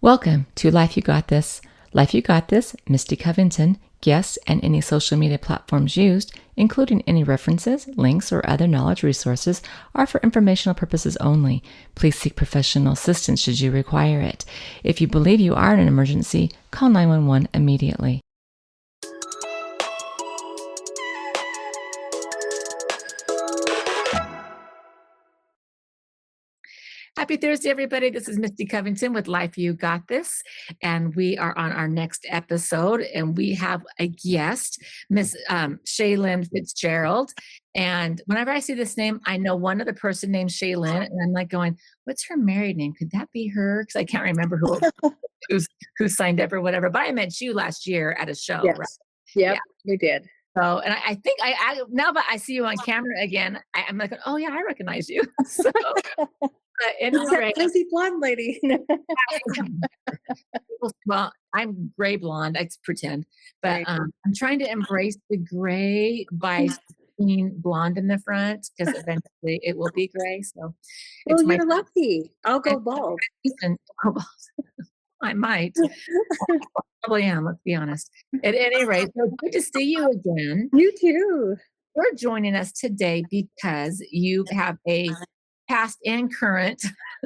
Welcome to Life You Got This. Life You Got This, Misty Covington, guests, and any social media platforms used, including any references, links, or other knowledge resources, are for informational purposes only. Please seek professional assistance should you require it. If you believe you are in an emergency, call 911 immediately. Happy Thursday, everybody. This is Misty Covington with Life You Got This, and we are on our next episode, and we have a guest, Miss Shaylin Fitzgerald. And whenever I see this name, I know one other person named Shaylin, and I'm like going, what's her married name? Could that be her? Because I can't remember who signed up or whatever. But I met you last year at a show, Yes. right? Yep, Yeah. we did. So, and I think I now that I see you on camera again, I'm like, oh yeah, I recognize you. So, at any It's that rate, crazy blonde lady. well, I'm gray blonde. I pretend, but Right. I'm trying to embrace the gray by being blonde in the front because eventually it will be gray. So Well, it's my you're lucky. I'll go bald. season. I might. Probably am. Let's be honest. At any rate, so good to see you again. You too. You're joining us today because you have a past and current.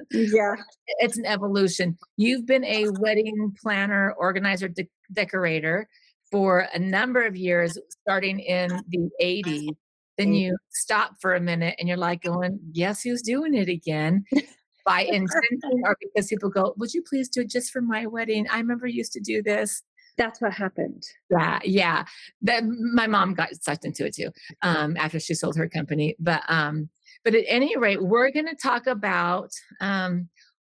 Yeah. It's an evolution. You've been a wedding planner, organizer, decorator for a number of years, starting in the 80s. Then you stop for a minute and you're like going, guess who's doing it again? By intention or because people go, would you please do it just for my wedding? I remember you used to do this. That's what happened. Yeah. That my mom got sucked into it too, after she sold her company. But at any rate, we're going to talk about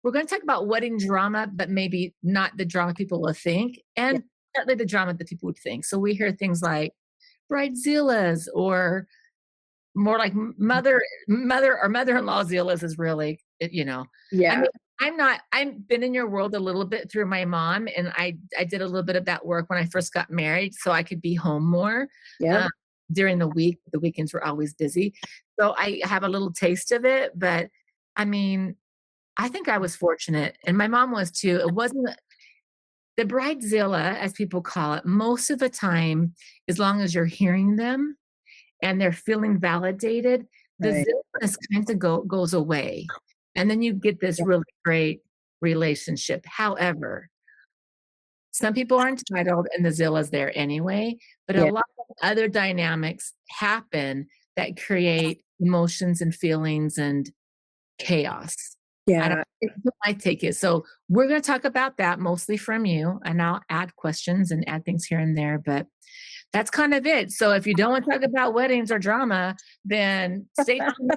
wedding drama, but maybe not the drama people will think, and certainly the drama that people would think. So we hear things like Bridezillas, or more like mother or mother-in-law zillas is really, I Yeah. mean, I've been in your world a little bit through my mom, and I did a little bit of that work when I first got married so I could be home more. Yeah. During the week. The weekends were always busy. So I have a little taste of it, but I mean, I think I was fortunate, and my mom was too. It wasn't the bridezilla, as people call it, most of the time, as long as you're hearing them and they're feeling validated, the Right. zilliness kind of goes away. And then you get this Yeah. really great relationship. However, some people are entitled and the zilla's there anyway, but a Yeah. lot of other dynamics happen that create emotions and feelings and chaos. I don't Yeah. know what my take is. So we're going to talk about that mostly from you, and I'll add questions and add things here and there, but that's kind of it. So if you don't want to talk about weddings or drama, then stay tuned.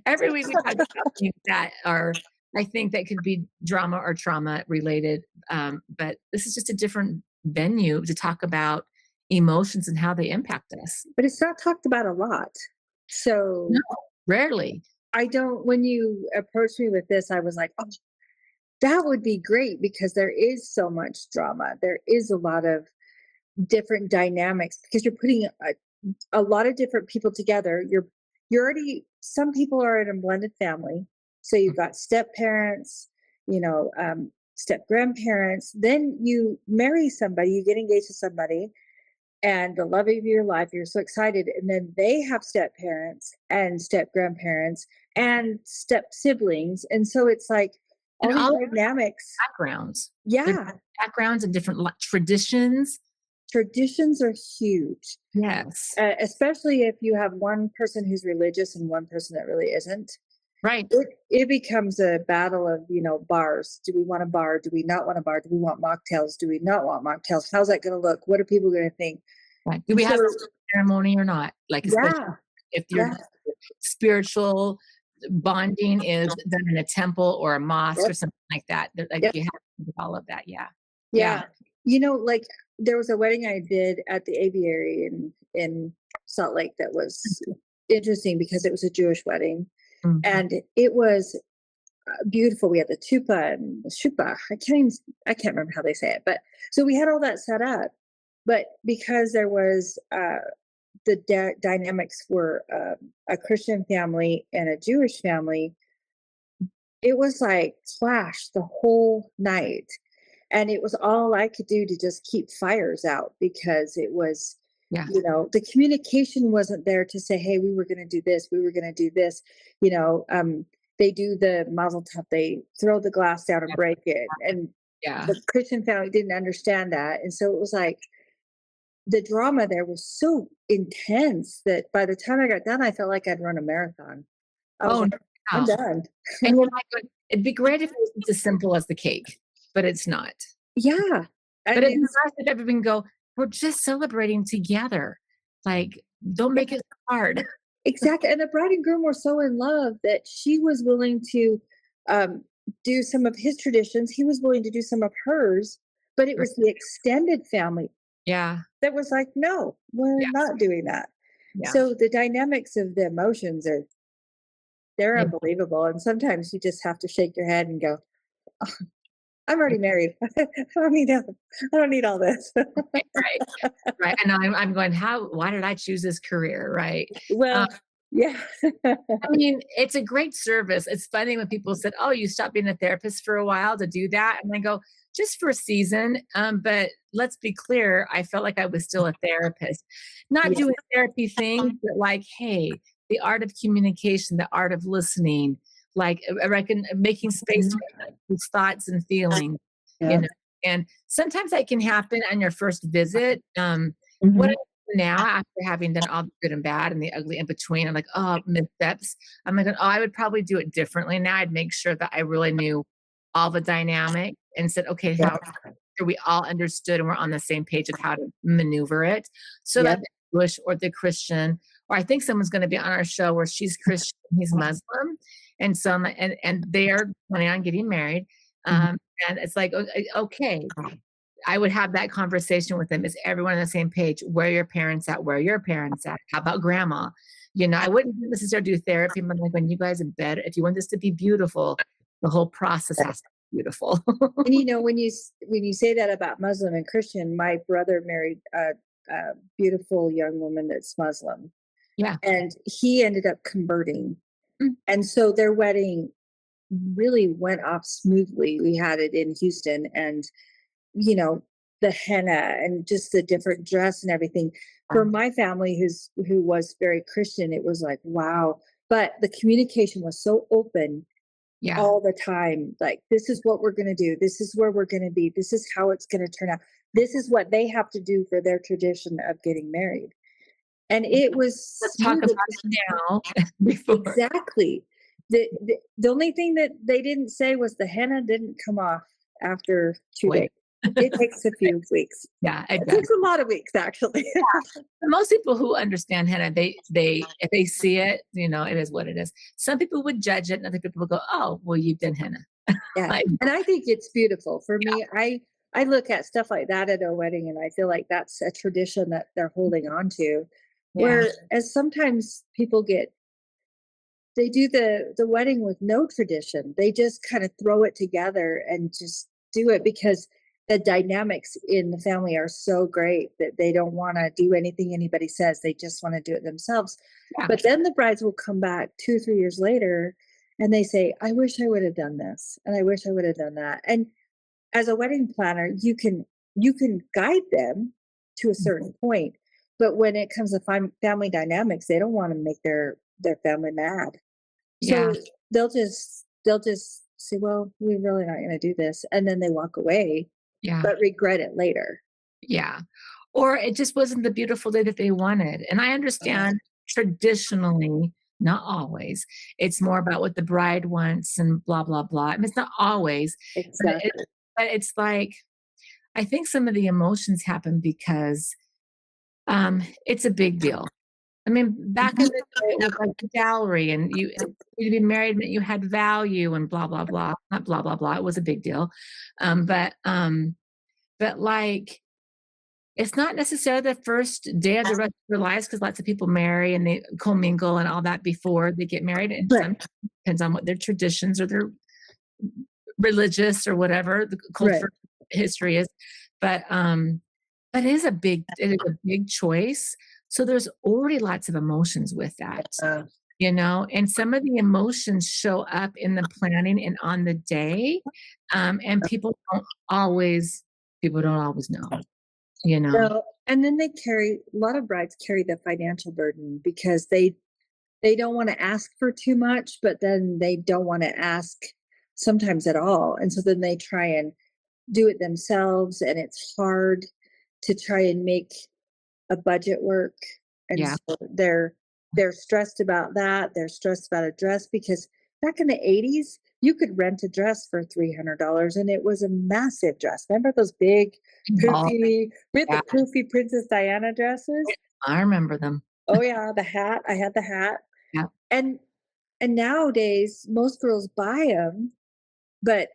Every week we talk about things that are, I think, that could be drama or trauma related. But this is just a different venue to talk about emotions and how they impact us. But it's not talked about a lot. So No, rarely. when you approached me with this, I was like, oh, that would be great because there is so much drama. There is a lot of different dynamics because you're putting a lot of different people together. You're already, some people are in a blended family. So you've got step parents, step grandparents. Then you marry somebody, you get engaged to somebody, and the love of your life, you're so excited. And then they have step parents and step grandparents and step siblings. And so it's like And all all these dynamics. backgrounds. Yeah. Different backgrounds and different traditions. Traditions are huge. Yes. Especially if you have one person who's religious and one person that really isn't. Right. It becomes a battle of, bars. Do we want a bar? Do we not want a bar? Do we want mocktails? Do we not want mocktails? How's that going to look? What are people going to think? Right. Do we have a ceremony or not? Like, especially Yeah, if your spiritual bonding is done in a temple or a mosque or something like that. Like, Yep. you have to do all of that. Yeah. yeah. Like there was a wedding I did at the aviary in Salt Lake that was interesting because it was a Jewish wedding. Mhm. And it was beautiful. We had the tupa and the shupa. I can't remember how they say it, but so we had all that set up. But because there was the dynamics were a Christian family and a Jewish family, it was like clash the whole night. And it was all I could do to just keep fires out because it was, Yeah. the communication wasn't there to say, hey, we were going to do this, we were going to do this. You know, they do the mazel tov, they throw the glass down and break it. And Yeah. the Christian family didn't understand that. And so it was like the drama there was so intense that by the time I got done, I felt like I'd run a marathon. I was Oh, like, I'm no. done. And you're like, it'd be great if it was just as simple as the cake, but it's not. Yeah. But And it'd be it's nice if everyone go, "We're just celebrating together." Like, don't make it so hard. exactly, and the bride and groom were so in love that she was willing to, um, do some of his traditions, he was willing to do some of hers, but it was the extended family Yeah, that was like, "No, we're yeah, not doing that." yeah, So the dynamics of the emotions are they're yeah, unbelievable, and sometimes you just have to shake your head and go, "I'm already married. I don't need all this." right, right, right, and I'm going, why did I choose this career, right? Um, Well, yeah. I mean, it's a great service. It's funny when people said, "Oh, you stopped being a therapist for a while to do that," and I go, "Just for a season." But let's be clear, I felt like I was still a therapist, not Yeah. doing therapy things, but like, hey, the art of communication, the art of listening, like I reckon making space Mhm. for people's thoughts and feelings, you Yeah. know. And sometimes that can happen on your first visit. What I Mhm. do now, after having done all the good and bad and the ugly in between, I'm like, oh, missteps. I'm like, oh, I would probably do it differently now. I'd make sure that I really knew all the dynamic and said, okay, Yeah. how we all understood and we're on the same page of how to maneuver it so that Yep. the Jewish or the Christian, or I think someone's going to be on our show where she's Christian, he's Muslim, and so and they are planning on getting married, Mhm. um, and it's like okay, I would have that conversation with them. Is everyone on the same page? Where are your parents at? Where are your parents at? How about grandma? I wouldn't necessarily do therapy. I'm like, when you guys in bed, if you want this to be beautiful, the whole process has to be beautiful. And when you say that about Muslim and Christian, my brother married a beautiful young woman that's Muslim, Yeah. and he ended up converting, Mm, and so their wedding really went off smoothly. We had it in Houston, and you know the henna and just the different dress and everything. For my family, who was very Christian, it was like wow. But the communication was so open yeah. all the time, like, "This is what we're gonna do. This is where we're gonna be. This is how it's gonna turn out. This is what they have to do for their tradition of getting married." And it was Let's talk smooth. about It was it now before. exactly. The only thing that they didn't say was the henna didn't come off after 2 days. Wait. It takes a few weeks. Yeah, it It does. takes a lot of weeks, actually. Most people who understand henna, they if they see it, it is what it is. Some people would judge it, and other people would go, "Oh, well, you've done henna." Yeah, Like, and I think it's beautiful. For me, I look at stuff like that at a wedding, and I feel like that's a tradition that they're holding on to. yeah, Whereas sometimes people they do the wedding with no tradition. They just kind of throw it together and just do it because the dynamics in the family are so great that they don't want to do anything anybody says. They just want to do it themselves. yeah, But then the brides will come back 2 or 3 years later and they say, I wish I would have done this and I wish I would have done that. And as a wedding planner, you can guide them to a certain point. But when it comes to family dynamics, they don't want to make their family mad. yeah, So they'll just say, "Well, we're really not gonna do this," and then they walk away, yeah, but regret it later. yeah. Or it just wasn't the beautiful day that they wanted. And I Uh, understand traditionally, not always, it's more about what the bride wants and blah, blah, blah. I mean, it's not always, but exactly. it's like I think some of the emotions happen because it's a big deal. I mean, back in the Mhm. day, it was like the dowry, and to be married meant you had value and blah, blah, blah. Not blah, blah, blah. It was a big deal. But like, it's not necessarily the first day of the rest of their lives because lots of people marry and they commingle and all that before they get married. And some Right, depends on what their traditions or their religious or whatever the right. culture history is. But it is a big choice. So there's already lots of emotions with that. and some of the emotions show up in the planning and on the day, and people don't always know, you know? Well, and then a lot of brides carry the financial burden because they don't want to ask for too much, but then they don't want to ask sometimes at all. And so then they try and do it themselves, and it's hard to try and make a budget work. And Yeah, so they're stressed about that. They're stressed about a dress because back in the 80s, you could rent a dress for $300 and it was a massive dress. Remember those big all poofy, we had yeah, the poofy Princess Diana dresses? I remember them. Oh yeah, the hat. I had the hat. Yeah, And nowadays most girls buy them, but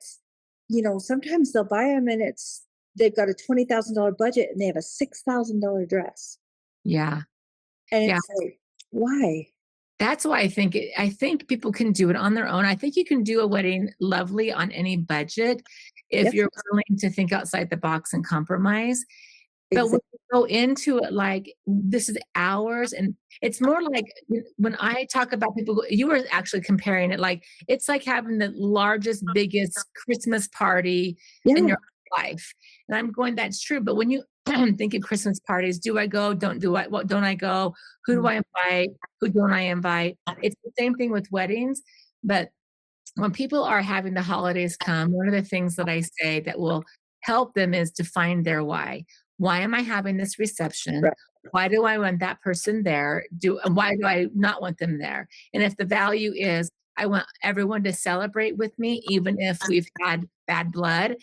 sometimes they'll buy them and they've got a $20,000 budget and they have a $6,000 dress. yeah, And yeah. it's like, why? That's why I think people can do it on their own. I think you can do a wedding lovely on any budget if Yep, you're willing to think outside the box and compromise. But when exactly. you go into it like, this is hours, and it's more like when I talk about people, you were actually comparing it like, it's like having the largest, biggest Christmas party in Yeah. your life. And I'm going, that's true. But when you think of Christmas parties, do I go? What don't I go? Who do Mm. I invite? Who don't I invite? It's the same thing with weddings. But when people are having the holidays come, one of the things that I say that will help them is to find their why. Why am I having this reception? Right. Why do I want that person there? And why do I not want them there? And if the value is I want everyone to celebrate with me, even if we've had bad blood,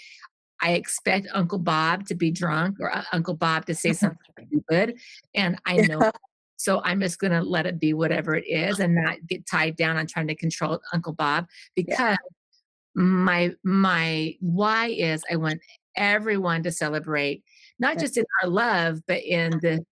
I expect Uncle Bob to be drunk or Uncle Bob to say something stupid, and I know, Yeah. so I'm just gonna let it be whatever it is and not get tied down on trying to control Uncle Bob, Yeah. because my why is I want everyone to celebrate, not Yeah. just in our love, but in the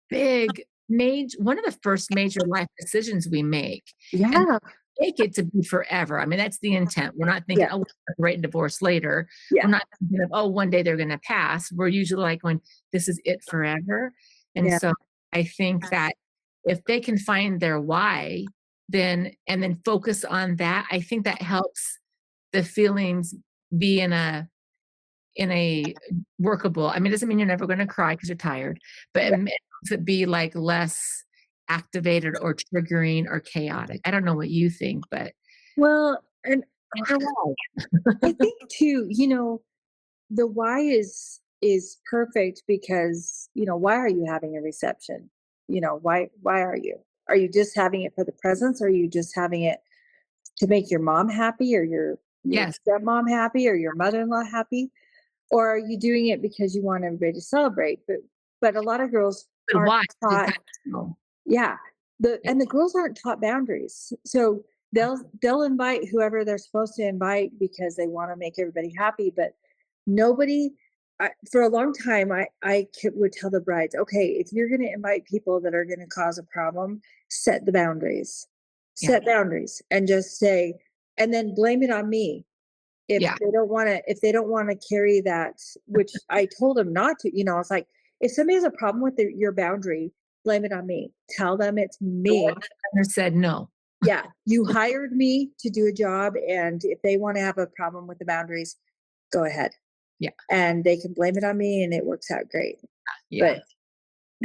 big major one of the first major life decisions we make, and Yeah. make it to be forever. I mean, that's the intent. We're not thinking, Yeah. "Oh, we'll separate and divorce later." We're Yeah. not thinking of, "Oh, one day they're gonna pass." We're usually like going, "This is it forever." And Yeah. so I think that if they can find their why, then focus on that, I think that helps the feelings be in a workable, I mean, it doesn't mean you're never gonna cry cry because 'cause you're tired, but it Right. makes it be, like, less activated or triggering or chaotic. I don't know what you think, but Well, and find your why. I think too, the why is perfect because, why are you having a reception? Why are you? Are you just having it for the presents? Or are you just having it to make your mom happy or your Yes, stepmom happy or your mother-in-law happy? Or are you doing it because you want everybody to celebrate? But a lot of girls but aren't why? You taught. have to know. Yeah. The girls aren't taught boundaries. So they'll invite whoever they're supposed to invite because they want to make everybody happy, but nobody for a long time would tell the brides, okay, if you're going to invite people that are going to cause a problem, set the boundaries. Yeah, Set boundaries and just say, and then blame it on me if yeah, they don't want to carry that, which I told them not to. It's like, if somebody has a problem with your boundary, blame it on me. Tell them it's the one me. partner said no. Yeah, you hired me to do a job, and if they want to have a problem with the boundaries, go ahead, Yeah, and they can blame it on me, and it works out great. yeah. But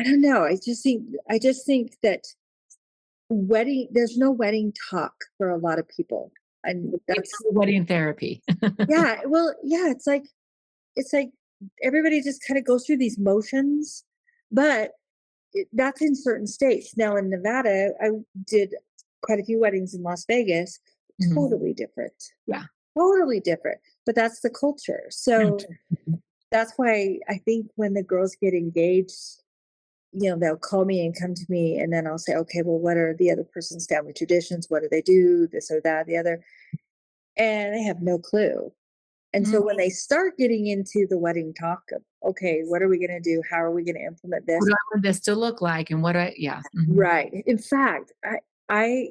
I don't know. I just think that there's no wedding talk for a lot of people, and Give that's them wedding therapy. yeah. Well, yeah, it's like everybody just kind of goes through these motions, but that's in certain states. Now in Nevada, I did quite a few weddings in Las Vegas. Mhm. Totally different, Yeah. totally different. But that's the culture. So that's why I think when the girls get engaged, they'll call me and come to me, and then I'll say, okay, well, what are the other person's family traditions? What do they do? This or that, the other, and they have no clue. And Mhm. so when they start getting into the wedding talk of, okay, what are we going to do? How are we going to implement What this? do I want this to look like and what I yeah, mhm. Right. In fact, I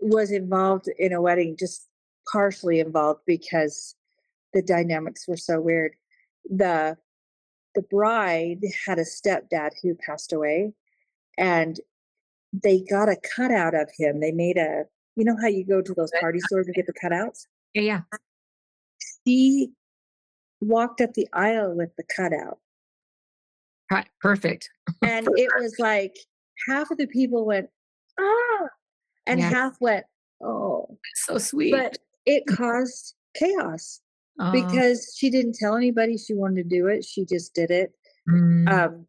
was involved in a wedding, just partially involved because the dynamics were so weird. The the bride had a stepdad who passed away, and they got a cutout of him. They made a, you know how you go to those party stores and get the cutouts? Yeah, yeah. He walked up the aisle with the cutout. Perfect. And For it her. was like half of the people went, "Ah," and Yeah, half went, "Oh." so sweet. But it caused chaos Oh, because she didn't tell anybody she wanted to do it. She just did it. mm, Um,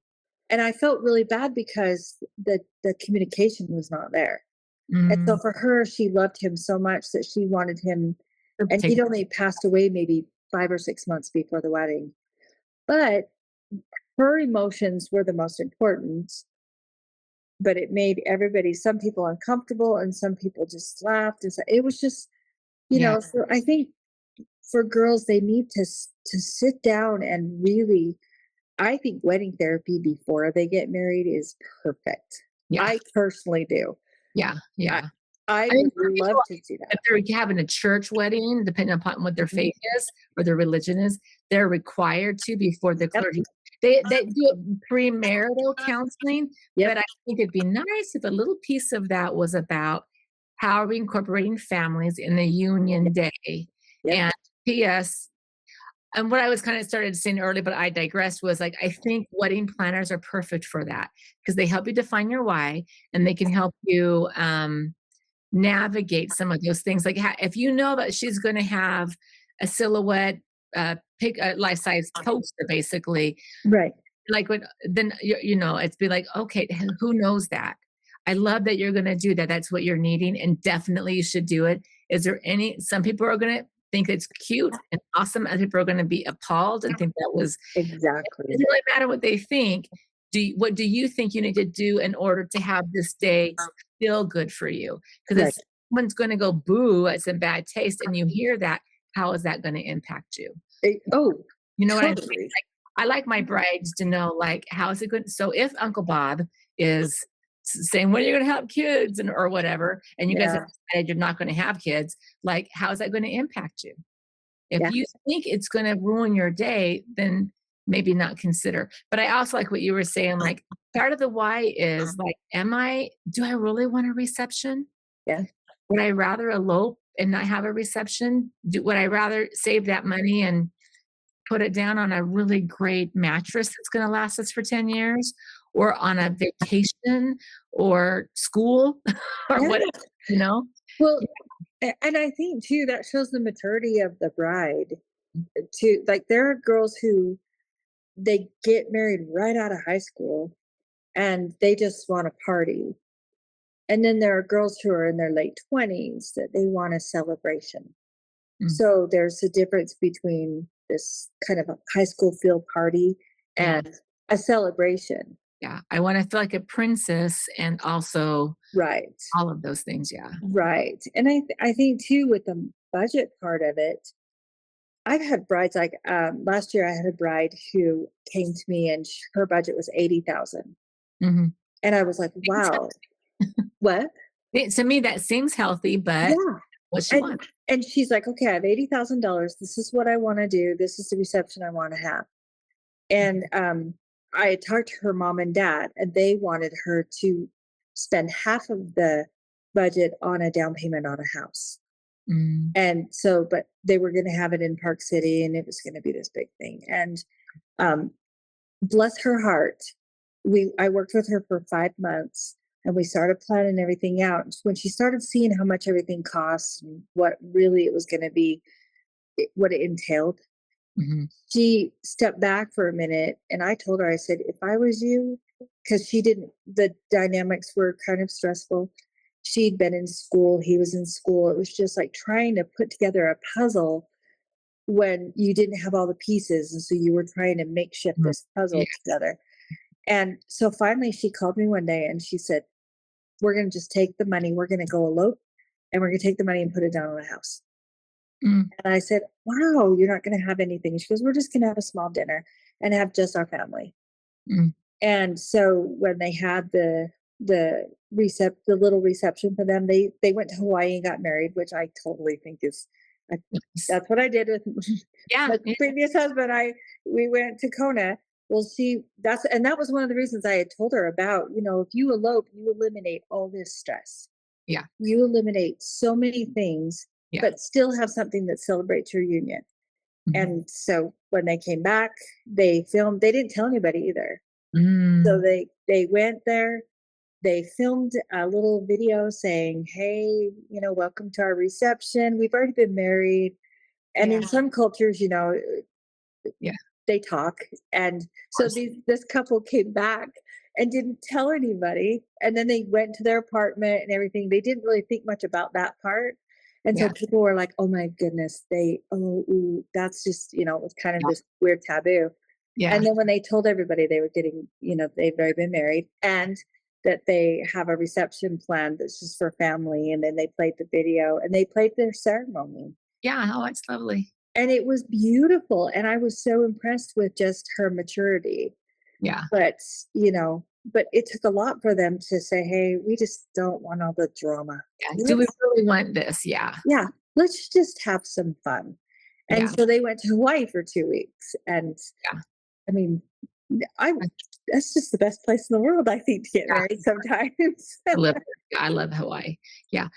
and I felt really bad because the communication was not there. And so mm. for her, she loved him so much that she wanted him, and Take he'd only passed away maybe 5 or 6 months before the wedding. But her emotions were the most important, but it made everybody, some people uncomfortable and some people just laughed. And so it was just, yeah, so I think for girls, they need to sit down and really, I think wedding therapy before they get married is perfect. yeah, I personally do. yeah, I yeah. I I mean, would some people, love to do if that. they're having a church wedding, depending upon what their Mhm. faith is or their religion is, they're required to before the Yep. clergy. They do premarital counseling, but Yep. I think it'd be nice if a little piece of that was about how are we incorporating families in the union Yep. day. Yep. And P.S. And what I was kind of started saying earlier, but I digressed, was like, I think wedding planners are perfect for that because they help you define your why and they can help you navigate some of those things. Like if you know that she's going to have a silhouette, pick a life size poster, basically, Right. like when then it's be like, okay, who knows that? I love that you're going to do that. That's what you're needing, and definitely you should do it. Is there any? Some people are going to think it's cute and awesome. Other people are going to be appalled and think that was. It Exactly. doesn't really matter what they think. What do you think you need to do in order to have this day feel good for you? Because Right. if someone's going to go boo at some bad taste, and you hear that, how is that going to impact you? Oh, You know what I'm saying? totally. Like, I like my brides to know, like, how is it going so if Uncle Bob is saying, "When are you gonna have kids?" and or whatever, and you guys have Yeah. decided you're not gonna have kids, like, how is that gonna impact you? If Yeah. you think it's gonna ruin your day, then maybe not consider. But I also like what you were saying, like, part of the why is, like, do I really want a reception? Yeah. Would I rather elope and not have a reception? Would I rather save that money and put it down on a really great mattress that's gonna last us for 10 years, or on a vacation or school or Yeah. whatever, you know? Well, and I think too that shows the maturity of the bride. To like, there are girls who they get married right out of high school and they just want to party. And then there are girls who are in their late 20s that they want a celebration. Mm, So there's a difference between this kind of a high school field party yeah, and a celebration. yeah. I wanna feel like a princess and also Right. all of those things, yeah. Right. And I think too with the budget part of it, I've had brides like last year I had a bride who came to me and her budget was 80,000. Mhm. And I was like, Seems "Wow." What? healthy. To me, that seems healthy, but Yeah. what she And wants. and she's like, "Okay, I have $80,000. This is what I want to do. This is the reception I want to have." And I had talked to her mom and dad, and they wanted her to spend half of the budget on a down payment on a house. Mm, And so, but they were going to have it in Park City, and it was going to be this big thing. And um, bless her heart, I worked with her for 5 months, and we started planning everything out. When she started seeing how much everything costs and what really it was going to be, what it entailed, mhm, she stepped back for a minute, and I told her, I said, if I was you, because she didn't, the dynamics were kind of stressful. She'd been in school, he was in school. It was just like trying to put together a puzzle when you didn't have all the pieces. And so you were trying to makeshift mhm. this puzzle Yes. together. And so finally she called me one day and she said, we're going to just take the money, we're going to go elope, and we're going to take the money and put it down on a house. Mm, And I said, wow, you're not going to have anything. She goes, we're just going to have a small dinner and have just our family. mm. And so when they had the little reception for them, they went to Hawaii and got married, which I totally think is I, Nice. that's what I did with Yeah, my yeah. previous husband. We went to Kona Well, see, that was one of the reasons I had told her about, if you elope, you eliminate all this stress. Yeah. You eliminate so many things, Yeah. but still have something that celebrates your union. Mhm. And so when they came back, they filmed. They didn't tell anybody either. So Mm. they went there. They filmed a little video saying, "Hey, welcome to our reception. We've already been married." And in Yeah. some cultures, Yeah. they talk. And Of so course. this couple came back and didn't tell anybody. And then they went to their apartment and everything. They didn't really think much about that part. And so Yeah. people were like, "Oh my goodness, ooh, that's just, it was kind of Yeah. this weird taboo." Yeah. And then when they told everybody they were getting, they've already been married and that they have a reception planned that's just for family. And then they played the video and they played their ceremony. Yeah. Oh, it's lovely. And it was beautiful. And I was so impressed with just her maturity. Yeah. But, but it took a lot for them to say, "Hey, we just don't want all the drama. Yeah. Do we Let's, really want this? Yeah. yeah, let's just have some fun." And Yeah. so they went to Hawaii for 2 weeks. And Yeah. I mean, I that's just the best place in the world, I think, to get Yeah. married sometimes. I love I love Hawaii. Yeah.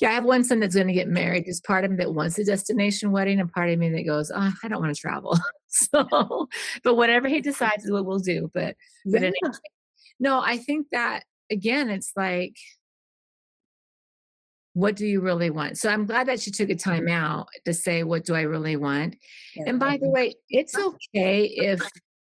Yeah, I have one son that's gonna get married. There's part of me that wants a destination wedding and part of me that goes, "Oh, I don't wanna travel." So, but whatever he decides is what we'll do, but Yeah, anyway. No, I think that, again, it's like, what do you really want? So I'm glad that she took a time out to say, what do I really want? And yeah, by the way, it's okay if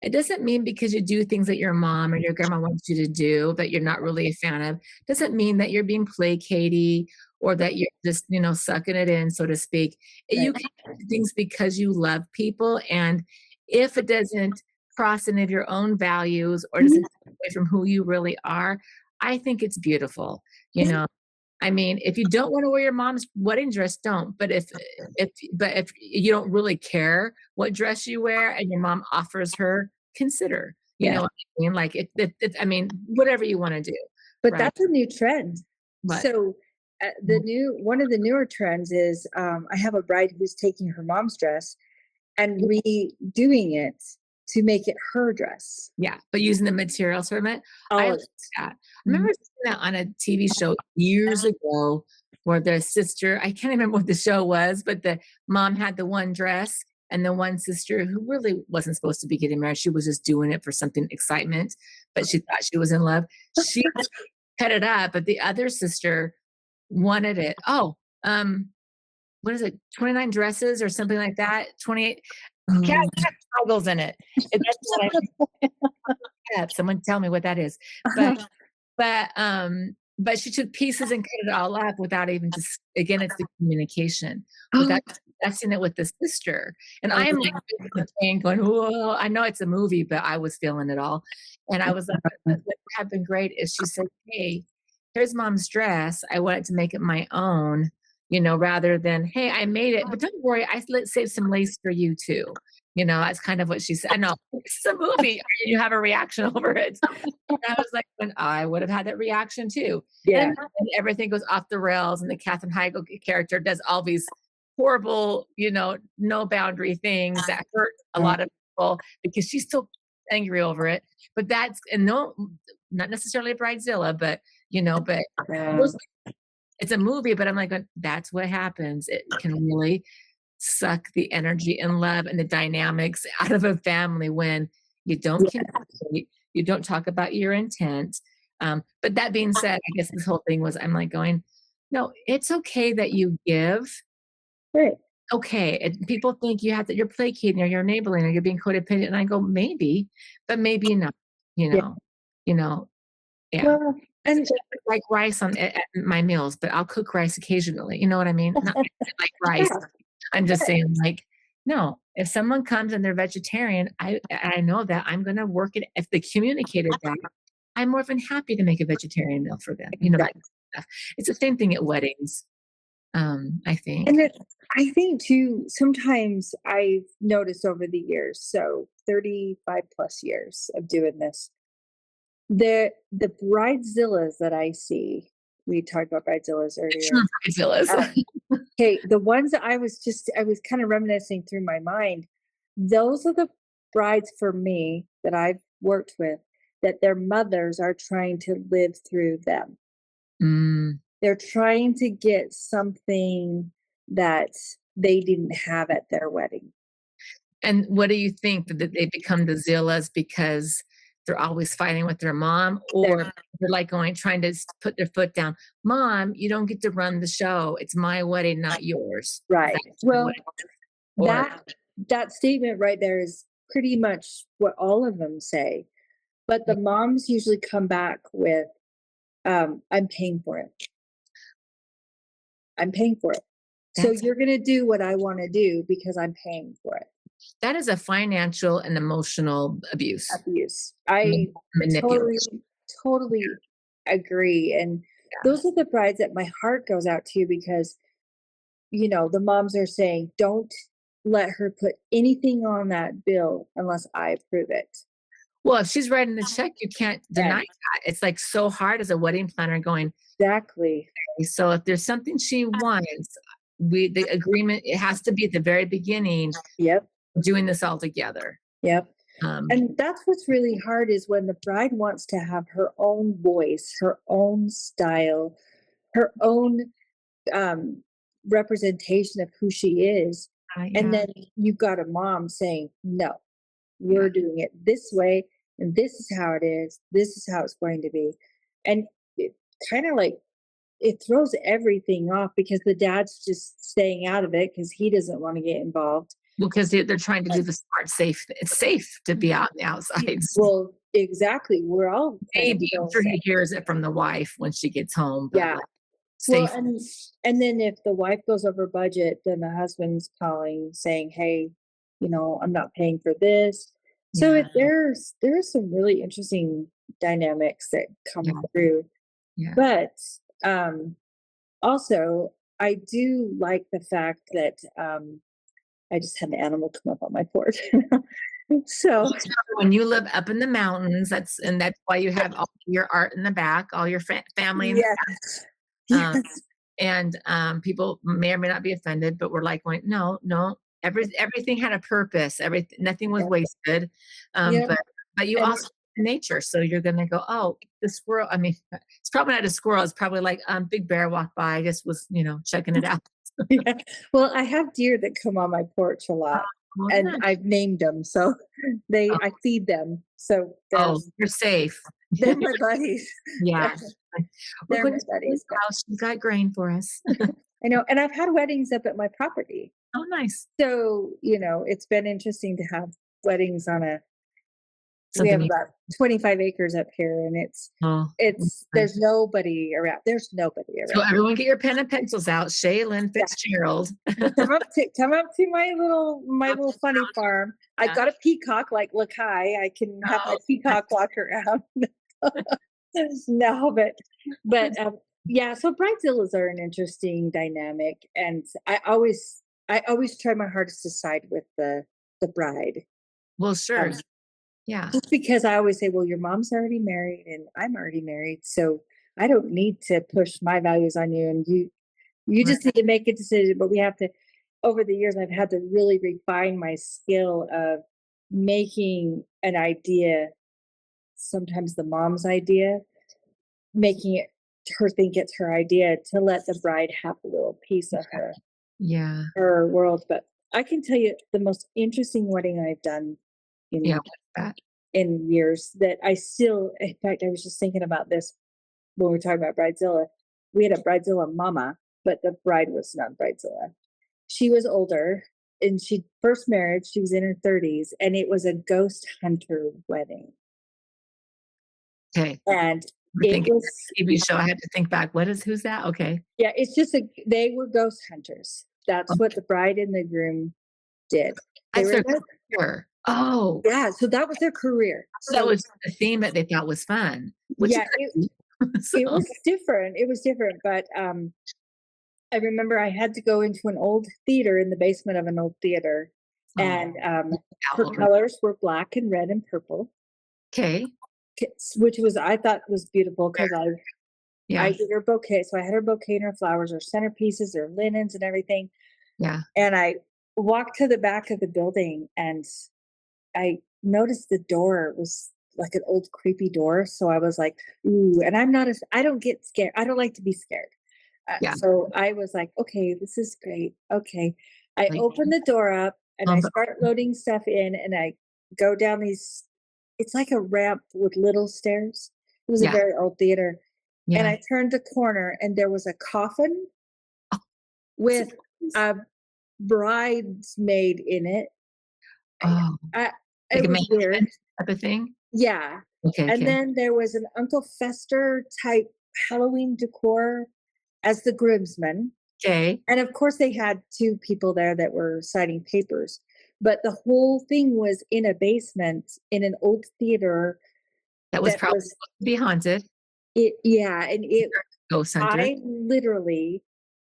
it doesn't mean because you do things that your mom or your grandma wants you to do that you're not really a fan of, doesn't mean that you're being placatey or that you're just, sucking it in, so to speak. You right. can do things because you love people. And if it doesn't cross any of your own values or doesn't Mhm. take away from who you really are, I think it's beautiful. You Yeah, know, I mean, if you don't wanna wear your mom's wedding dress, don't, but if you don't really care what dress you wear and your mom offers her, consider, you yeah. know what I mean? Like, I mean, whatever you wanna do, But right? that's a new trend. But So, the new one of the newer trends is, I have a bride who's taking her mom's dress and redoing it to make it her dress. yeah, but using the materials from it, I All like of it. that. I Mhm. remember seeing that on a TV show years ago where the sister I can't remember what the show was, but the mom had the one dress and the one sister who really wasn't supposed to be getting married, she was just doing it for something excitement, but she thought she was in love. She cut it up, but the other sister wanted it. Oh, what is it? 29 dresses or something like that? 28 cat Oh. toggles in it. And that's what I have. Someone tell me what that is. But but she took pieces and cut it all up without even just again, it's the communication, Oh, without discussing it with the sister. And I oh, am like in the pain going, "Whoa." I know it's a movie, but I was feeling it all. And I was like, what would have been great is she said, "Hey, here's mom's dress. I wanted to make it my own." Rather than, "Hey, I made it, but don't worry, saved some lace for you too." That's kind of what she said. I know it's a movie. You have a reaction over it. I was like, when I would have had that reaction too. yeah, And then everything goes off the rails, and the Katherine Heigl character does all these horrible, no boundary things that hurt a lot of people because she's still angry over it. But that's and no, not necessarily a Bridezilla, but yeah, those, it's a movie. But I'm like, that's what happens. It can really suck the energy and love and the dynamics out of a family when you don't communicate, you don't talk about your intent. But that being said, I guess this whole thing was I'm like going, no, it's okay that you give. right, Okay. And people think you're placating or you're enabling or you're being codependent. And I go, maybe, but maybe not, you yeah. know, you know, yeah. Well, and Like rice at my meals, but I'll cook rice occasionally. You know what I mean? Not like rice. yeah, I'm just saying, like, no, if someone comes and they're vegetarian, I know that I'm gonna work it if they communicated that, I'm more than happy to make a vegetarian meal for them, that exactly. stuff. It's the same thing at weddings, I And think. then I think too, sometimes I've noticed over the years, so 35 plus years of doing this, the bridezillas that I see, we talked about bridezillas earlier. Sure, Godzillas. Um, okay, the ones that I was kind of reminiscing through my mind. Those are the brides for me that I've worked with, that their mothers are trying to live through them. Mm. They're trying to get something that they didn't have at their wedding. And what do you think that they become the Zillas because they're always fighting with their mom, They're or they're like going trying to put their foot down? Mom, you don't get to run the show. It's my wedding, not yours. Is that right. kind of what Well, it is? Or that statement right there is pretty much what all of them say. But the moms usually come back with, I'm paying for it. I'm paying for it. So that's you're going to do what I want to do because I'm paying for it. that is a financial and emotional abuse, Abuse. I totally, manipulation. totally agree. And Yeah. those are the brides that my heart goes out to because, the moms are saying, don't let her put anything on that bill unless I approve it. Well, if she's writing the check, you can't deny And that. It's like so hard as a wedding planner going, exactly. so if there's something she wants, the agreement, it has to be at the very beginning, Yep. doing this all together. Yep. Um, And that's what's really hard is when the bride wants to have her own voice, her own style, her own um, representation of who she is. And yeah, then you've got a mom saying, no, yeah, we're doing it this way. And this is how it is. This is how it's going to be. And it kind of like it throws everything off because the dad's just staying out of it because he doesn't want to get involved. because they're trying to do the smart, safe. It's safe to be out in the outsides. Well, exactly. We're all kind of Maybe I'm feeling sure safe. he hears it from the wife when she gets home, but Yeah. like Well, safe. and then if the wife goes over budget, then the husband's calling saying, "Hey, I'm not paying for this." So Yeah, there's some really interesting dynamics that come yeah, through. yeah. But um also I do like the fact that I just had an animal come up on my porch. Well, So when you live up in the mountains, that's why you have all your art in the back, all your family in the yes. um, Yes. and people may or may not be offended, but we're like going, no, no, everything had a purpose. Everything, nothing was Yep. wasted. Yep. But you And also nature, so you're gonna go, oh, the squirrel. I mean, it's probably not a squirrel. It's probably like big bear walked by. I just was checking it out. yeah. Well, I have deer that come on my porch a lot, Well, and nice. I've named them. So I feed them. So Oh, you're safe. they're my buddies. Yeah. We're They're going my to Shaylin's buddies. But house. She's got grain for us. I know, and I've had weddings up at my property. Oh, nice. So, it's been interesting to have weddings on we Something have you about 25 acres up here and oh, there's nice. nobody around. There's nobody So around. everyone get your pen and pencils out. Shaylin Yeah. Fitzgerald. Come up to my little funny farm. I've Yeah. got a peacock like Lakai. I can have my Oh, peacock walk around. No, but yeah, so bridezillas are an interesting dynamic, and I always try my hardest to side with the bride. well, Um, sure. Yeah. just because I always say, well, your mom's already married and I'm already married, so I don't need to push my values on you, and you Right. just need to make a decision. But we have to. Over the years, I've had to really refine my skill of making an idea, sometimes the mom's idea, making it her think it's her idea to let the bride have a little piece of Yeah. her world. But I can tell you the most interesting wedding I've done Yeah. in What's that? in years that I still, in fact, I was just thinking about this when we were talking about Bridezilla. We had a Bridezilla mama, but the bride was not Bridezilla. She was older and she first married, she was in her 30s, and it was a ghost hunter wedding. Okay. And We're it thinking was, TV show. I had to think back. Who's that? Okay. yeah, it's just they were ghost hunters. That's what the bride and the groom did. They That's were their career. Oh, yeah, so that was their career. so that So was the theme that they thought was fun, which yeah, is so, it was different. It was different, but I remember I had to go into an old theater in the basement of an old theater, oh, and her out over. colors were black and red and purple, Okay. which was I thought was beautiful because I Yeah. did her bouquet, so I had her bouquet and her flowers, her centerpieces, her linens, and everything. Yeah. And I walked to the back of the building, and I noticed the door was like an old creepy door, so I was like, "Ooh," and I don't get scared. I don't like to be scared. Yeah. So I was like, "Okay, this is great. Okay." I Like, open the door up and I um, start loading stuff in and I go down these it's like a ramp with little stairs. It was a yeah, very old theater. And yeah. I turned the corner and there was a coffin Oh, with surprise. a bridesmaid in it. I Oh, I like it a was weird. mannequin type of thing? Yeah. Okay, And okay. then there was an Uncle Fester type Halloween decor as the groomsman. Okay. And of course, they had 2 people there that were signing papers, but the whole thing was in a basement in an old theater That was that probably was supposed to be haunted. it yeah, and it Ghost hunter. I literally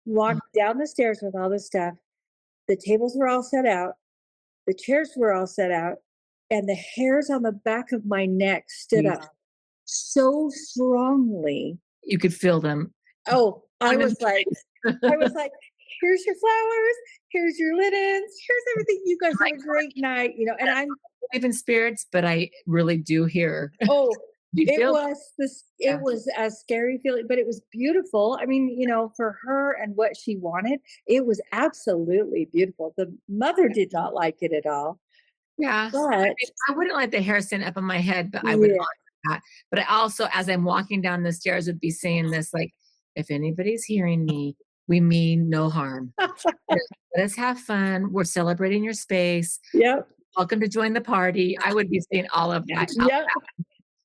walked down the stairs with all this stuff. The tables were all set out, the chairs were all set out, and the hairs on the back of my neck stood You up so strongly. you could feel them. Oh, On and I was like, "Here's your flowers, here's your linens, here's everything. You guys have like, a great night," and I believe in spirits, but I really do hear. oh, You feel it yeah, was a scary feeling, but it was beautiful. I mean, for her and what she wanted, it was absolutely beautiful. The mother did not like it at all, yeah. I but mean, I wouldn't let the hair stand up on my head, but I would yeah. honor that. But I also, as I'm walking down the stairs, would be saying this, like, "If anybody's hearing me, we mean no harm. Just let us have fun. We're celebrating your space. Yep, Welcome to join the party." I would be saying all of that out yep.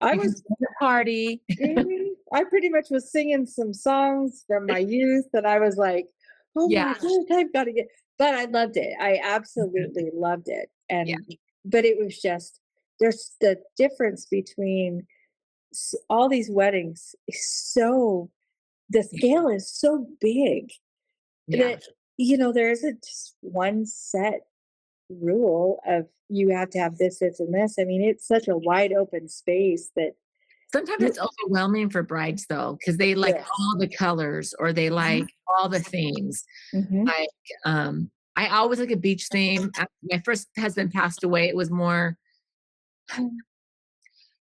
I "You can was join the party." I pretty much was singing some songs from my youth, and I was like, "Oh Yeah. my god, I've gotta get" but I loved it. I Mhm. absolutely loved it, Yeah. but it was just there's the difference between all these weddings is so the scale is so big Yeah. that, there isn't just one set rule of you have to have this, this, and this. I mean, it's such a wide open space that Sometimes you it's overwhelming for brides though, because they like yes. all the colors or they like Mhm, all the themes. mhm. Like, I always like a beach theme. My first husband passed away, it was more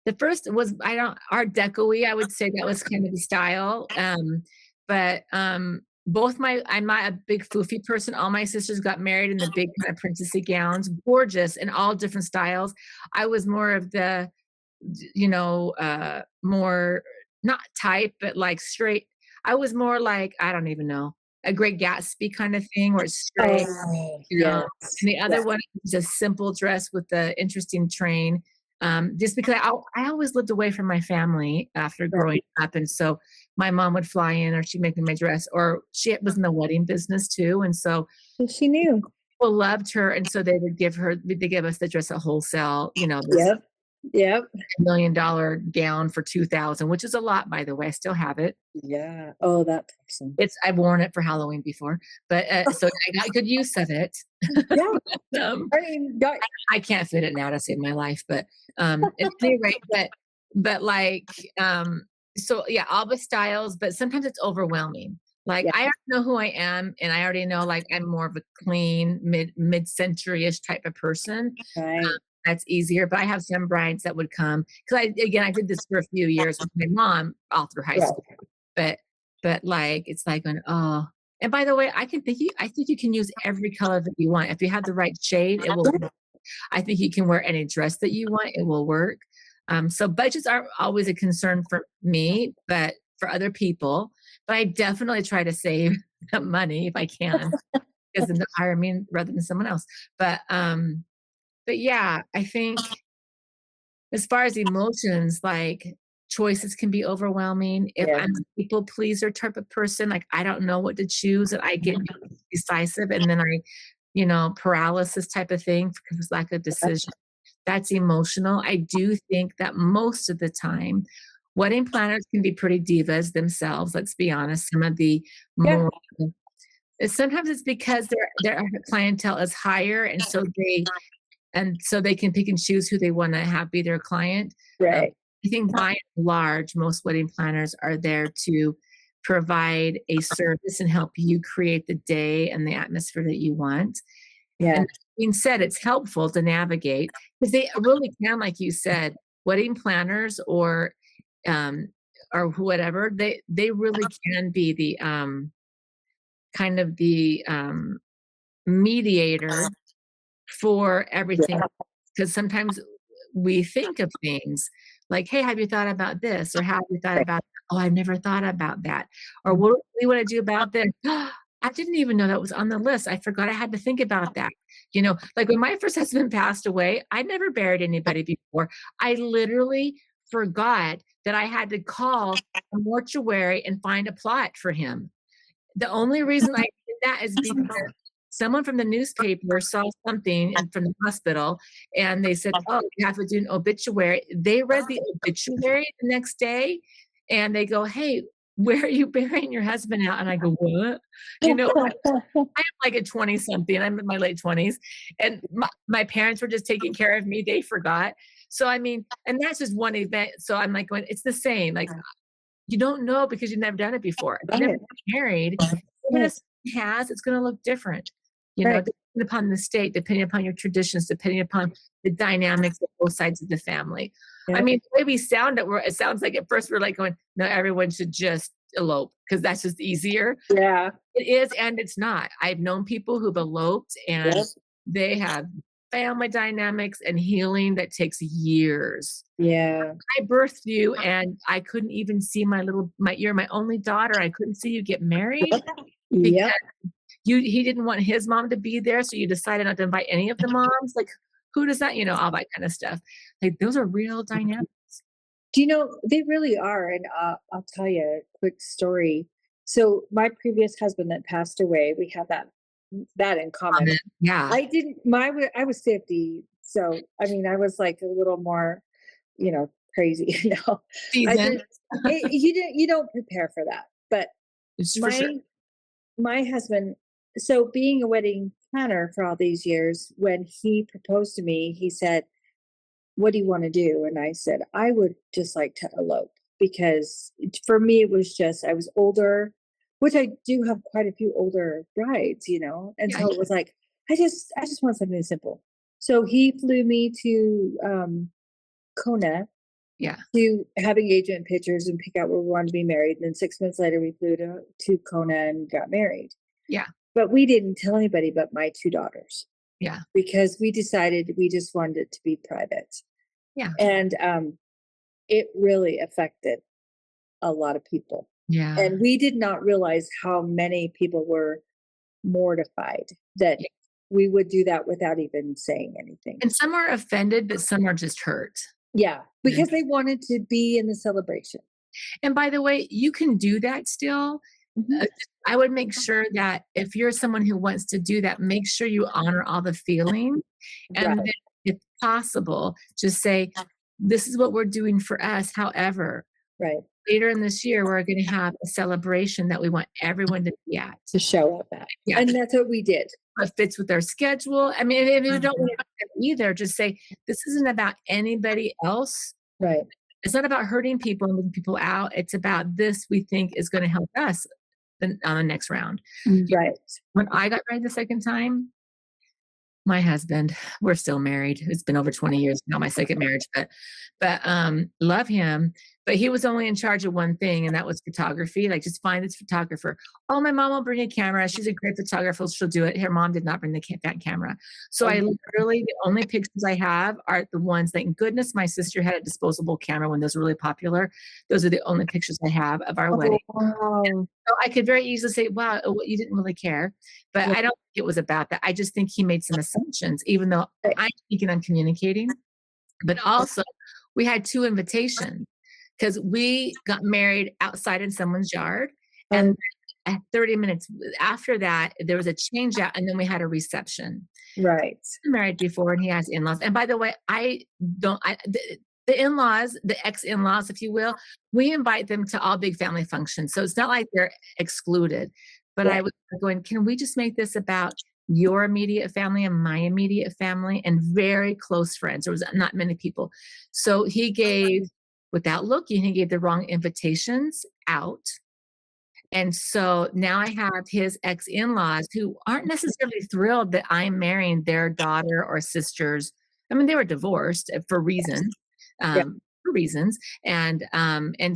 the first was I don't art deco-y, I would say that was kind of the style, but, both my I'm not a big foofy person, all my sisters got married in the big kind of princessy gowns, gorgeous in all different styles. I was more of the more not type, but like straight. I was more like, I don't even know, a Great Gatsby kind of thing where it's straight, Oh, you know, and yes. the Yeah. other one is a simple dress with the interesting train. Just because I always lived away from my family after growing Right. up. And so my mom would fly in or she'd make me my dress, or she was in the wedding business too. And so So she knew. people loved her. And so they give us the dress at wholesale, this Yep. Yep. $1 million gown for 2,000, which is a lot, by the way. I still have it. Yeah. Oh, that person. I've worn it for Halloween before, but, so I got good use of it. Yeah. Um, I mean, God, I can't fit it now to save my life, but, at any rate, like, so yeah, all the styles, but sometimes it's overwhelming. Like, yeah. I already know who I am, and I already know, like, I'm more of a clean, mid-century-ish type of person. Right. That's easier, but I have some brides that would come because I did this for a few years with my mom all through high Right. school, but like, it's like going, "Oh," and by the way, I think you can use every color that you want. If you have the right shade, it will work. I think you can wear any dress that you want, it will work. So budgets aren't always a concern for me, but for other people, but I definitely try to save money if I can, because then they'll hire me rather than someone else. But yeah, I think as far as emotions, like, choices can be overwhelming. If Yeah. I'm a people pleaser type of person, like, I don't know what to choose, and I get decisive, and then paralysis type of thing because of lack of decision. That's emotional. I do think that most of the time, wedding planners can be pretty divas themselves, let's be honest. Some of the Yeah. more sometimes it's because their clientele is higher, and so they can pick and choose who they wanna have be their client. Um, Right. I think by and large, most wedding planners are there to provide a service and help you create the day and the atmosphere that you want. And Yeah. being said, it's helpful to navigate because they really can, like you said, wedding planners um, or whatever, they really can be the, kind of the, mediator for everything. Yeah. Because sometimes we think of things like, "Hey, have you thought about this?" Or, "How have you thought Right. about that?" "Oh, I've never thought about that." Or, Mhm. "What do you wanna do about this?" "I didn't even know that was on the list. I forgot I had to think about that." Like when my first husband passed away, I never buried anybody before. I literally forgot that I had to call a mortuary and find a plot for him. The only reason I did that is because someone from the newspaper saw something from the hospital, and they said, "Oh, you have to do an obituary." They read the obituary the next day, and they go, "Hey, where are you burying your husband at?" And I go, "What?" You know, I'm like a 20 something, I'm in my late 20s, and my parents were just taking care of me, they forgot. So, I mean, and that's just one event, so I'm like going, it's the same, like, you don't know because you've never done it before. If you never Right. been married, even Right. if someone has, it's gonna look different, Right. depending upon the state, depending upon your traditions, depending upon the dynamics of both sides of the family. I Yep. mean, the way we sound it sounds like at first we're like going, "No, everyone should just elope because that's just easier." Yeah. It is and it's not. I've known people who've eloped and Yep. they have family dynamics and healing that takes years. Yeah. I birthed you and I couldn't even see you're my only daughter. I couldn't see you get married Yep. because Yep. he didn't want his mom to be there, so you decided not to invite any of the moms. Like, who does that, all that kind of stuff. Like, those are real dynamics. Do you know they really are? And I'll tell you a quick story. So my previous husband that passed away, we have that in common. Common. Yeah. I was 50, so I mean I was like a little more, crazy. I Season. did. You don't prepare for that. But It's for sure. my my husband, so being a wedding planner for all these years, when he proposed to me, he said, "What do you want to do?" And I said, "I would just like to elope because for me it was just I was older, which I do have quite a few older brides. And Yeah, so it was like I just want something simple." So he flew me to Kona yeah, to have engagement pictures and pick out where we wanted to be married. And then 6 months later, we flew to Kona and got married. yeah, But we didn't tell anybody but my two daughters yeah, because we decided we just wanted it to be private. yeah, And it really affected a lot of people. yeah, And we did not realize how many people were mortified that yeah. we would do that without even saying anything. And some are offended, but some are just hurt. Yeah, Yeah. because they wanted to be in the celebration. And by the way, you can do that still. Mhm. I would make sure that if you're someone who wants to do that, make sure you honor all the feeling, and Right, then if possible, just say, "This is what we're doing for us. However, right. later in this year, we're gonna have a celebration that we want everyone to be at." To show up at. Yeah, And that's what we did. what fits with their schedule. I mean, if you don't wanna do that either, just say, "This isn't about anybody else. Right. It's not about hurting people and moving people out. It's about this we think is gonna help us on the next round." Right. When I got married the second time, my husband, we're still married. It's been over 20 years now, my second marriage, but love him. But he was only in charge of one thing, and that was photography. Like, just find this photographer. Oh, my mom will bring a camera. She's a great photographer. She'll do it. Her mom did not bring that camera. So I Um, literally, the only pictures I have are the ones, thank goodness my sister had a disposable camera when those were really popular. Those are the only pictures I have of our wedding. oh, wow. So I could very easily say, "Wow, you didn't really care." But Right. I don't think it was about that. I just think he made some assumptions, even though I'm thinking I'm communicating. But also, we had 2 invitations because we got married outside in someone's yard, Um, and at 30 minutes after that, there was a change out, and then we had a reception. right. Been married before, and he has in-laws. And by the way, I don't I the in-laws, the ex-in-laws, if you will, we invite them to all big family functions, so it's not like they're excluded. But I Right. was going, "Can we just make this about your immediate family and my immediate family and very close friends?" There was not many people. So he gave without looking, he gave the wrong invitations out, And so now I have his ex-in-laws who aren't necessarily thrilled that I'm marrying their daughter or sisters. I mean, they were divorced Yeah. for reasons. And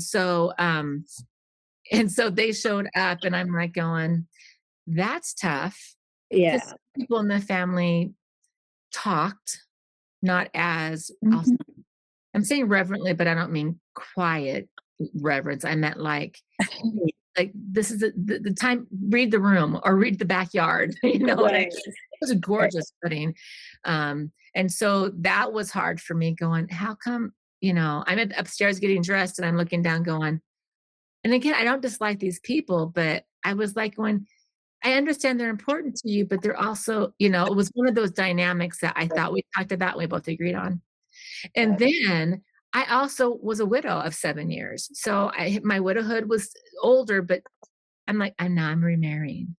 so they showed up and I'm like going, that's tough because Yeah. people in the family talked, not as Mhm. I'm saying reverently, but I don't mean quiet reverence. I meant like this is the time, read the room or read the backyard. You know what I mean? Right. It was a Right. gorgeous wedding. And so that was hard for me going, how come, I'm upstairs getting dressed and I'm looking down going, and again, I don't dislike these people, but I was like going, I understand they're important to you, but they're also, it was one of those dynamics that I thought we talked about, and we both agreed on. And then I also was a widow of 7 years. So my widowhood was older, but I'm like, I'm remarrying.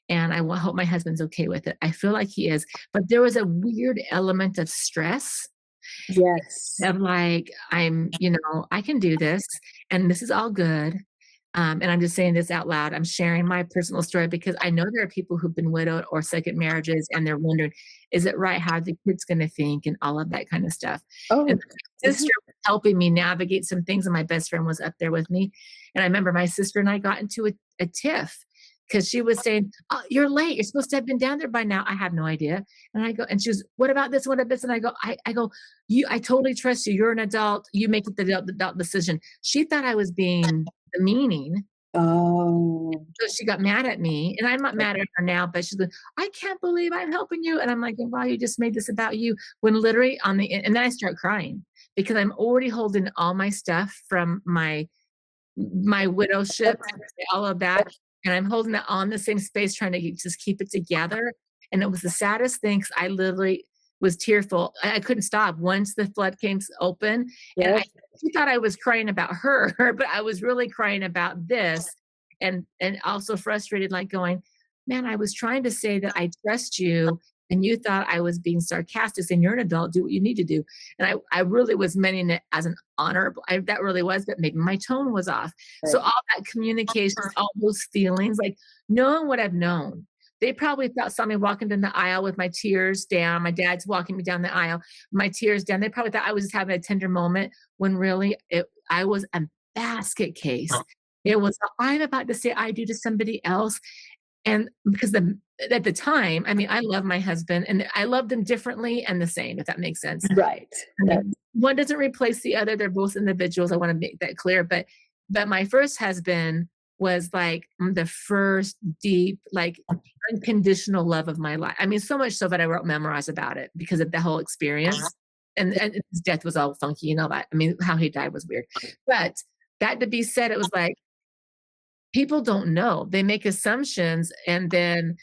And hope my husband's okay with it. I feel like he is. But there was a weird element of stress Yes. of like, I can do this and this is all good. And I'm just saying this out loud. I'm sharing my personal story because I know there are people who've been widowed or second marriages and they're wondering, is it right? How are the kids going to think and all of that kind of stuff. And Oh, my sister was helping me navigate some things, and my best friend was up there with me. And I remember my sister and I got into a tiff because she was saying, "Oh, you're late. You're supposed to have been down there by now." I have no idea. And I go, and she was, "What about this? What about this?" And I go, I totally trust you. You're an adult. You make the adult decision. She thought I was being demeaning. oh, So she got mad at me, and I'm not mad at her now, but she's like, "I can't believe I'm helping you." And I'm like, "Wow, you just made this about you." When literally and then I start crying because I'm already holding all my stuff from my widowship, all of that, and I'm holding it on the same space trying to just keep it together, and it was the saddest thing 'cause I literally was tearful. I couldn't stop once the floodgates open, and yep. she thought I was crying about her, but I was really crying about this and also frustrated, like going, "Man, I was trying to say that I trust you, and you thought I was being sarcastic, and you're an adult, do what you need to do." And I really was meaning it as an honorable that really was, but maybe my tone was off. So Right. all that communication, all those feelings, like knowing what I've known. They probably saw me walking down the aisle with my tears down. My dad's walking me down the aisle, my tears down. They probably thought I was just having a tender moment when really I was a basket case. It was, I'm about to say I do to somebody else. And because at the time, I mean, I love my husband and I love them differently and the same, if that makes sense. Right. I That mean, one doesn't replace the other. They're both individuals. I want to make that clear. But my first husband was like the first deep, like unconditional love of my life. I mean, so much so that I wrote memoirs about it because of the whole experience. And his death was all funky, that. I mean, how he died was weird. But that to be said, it was like people don't know. They make assumptions and then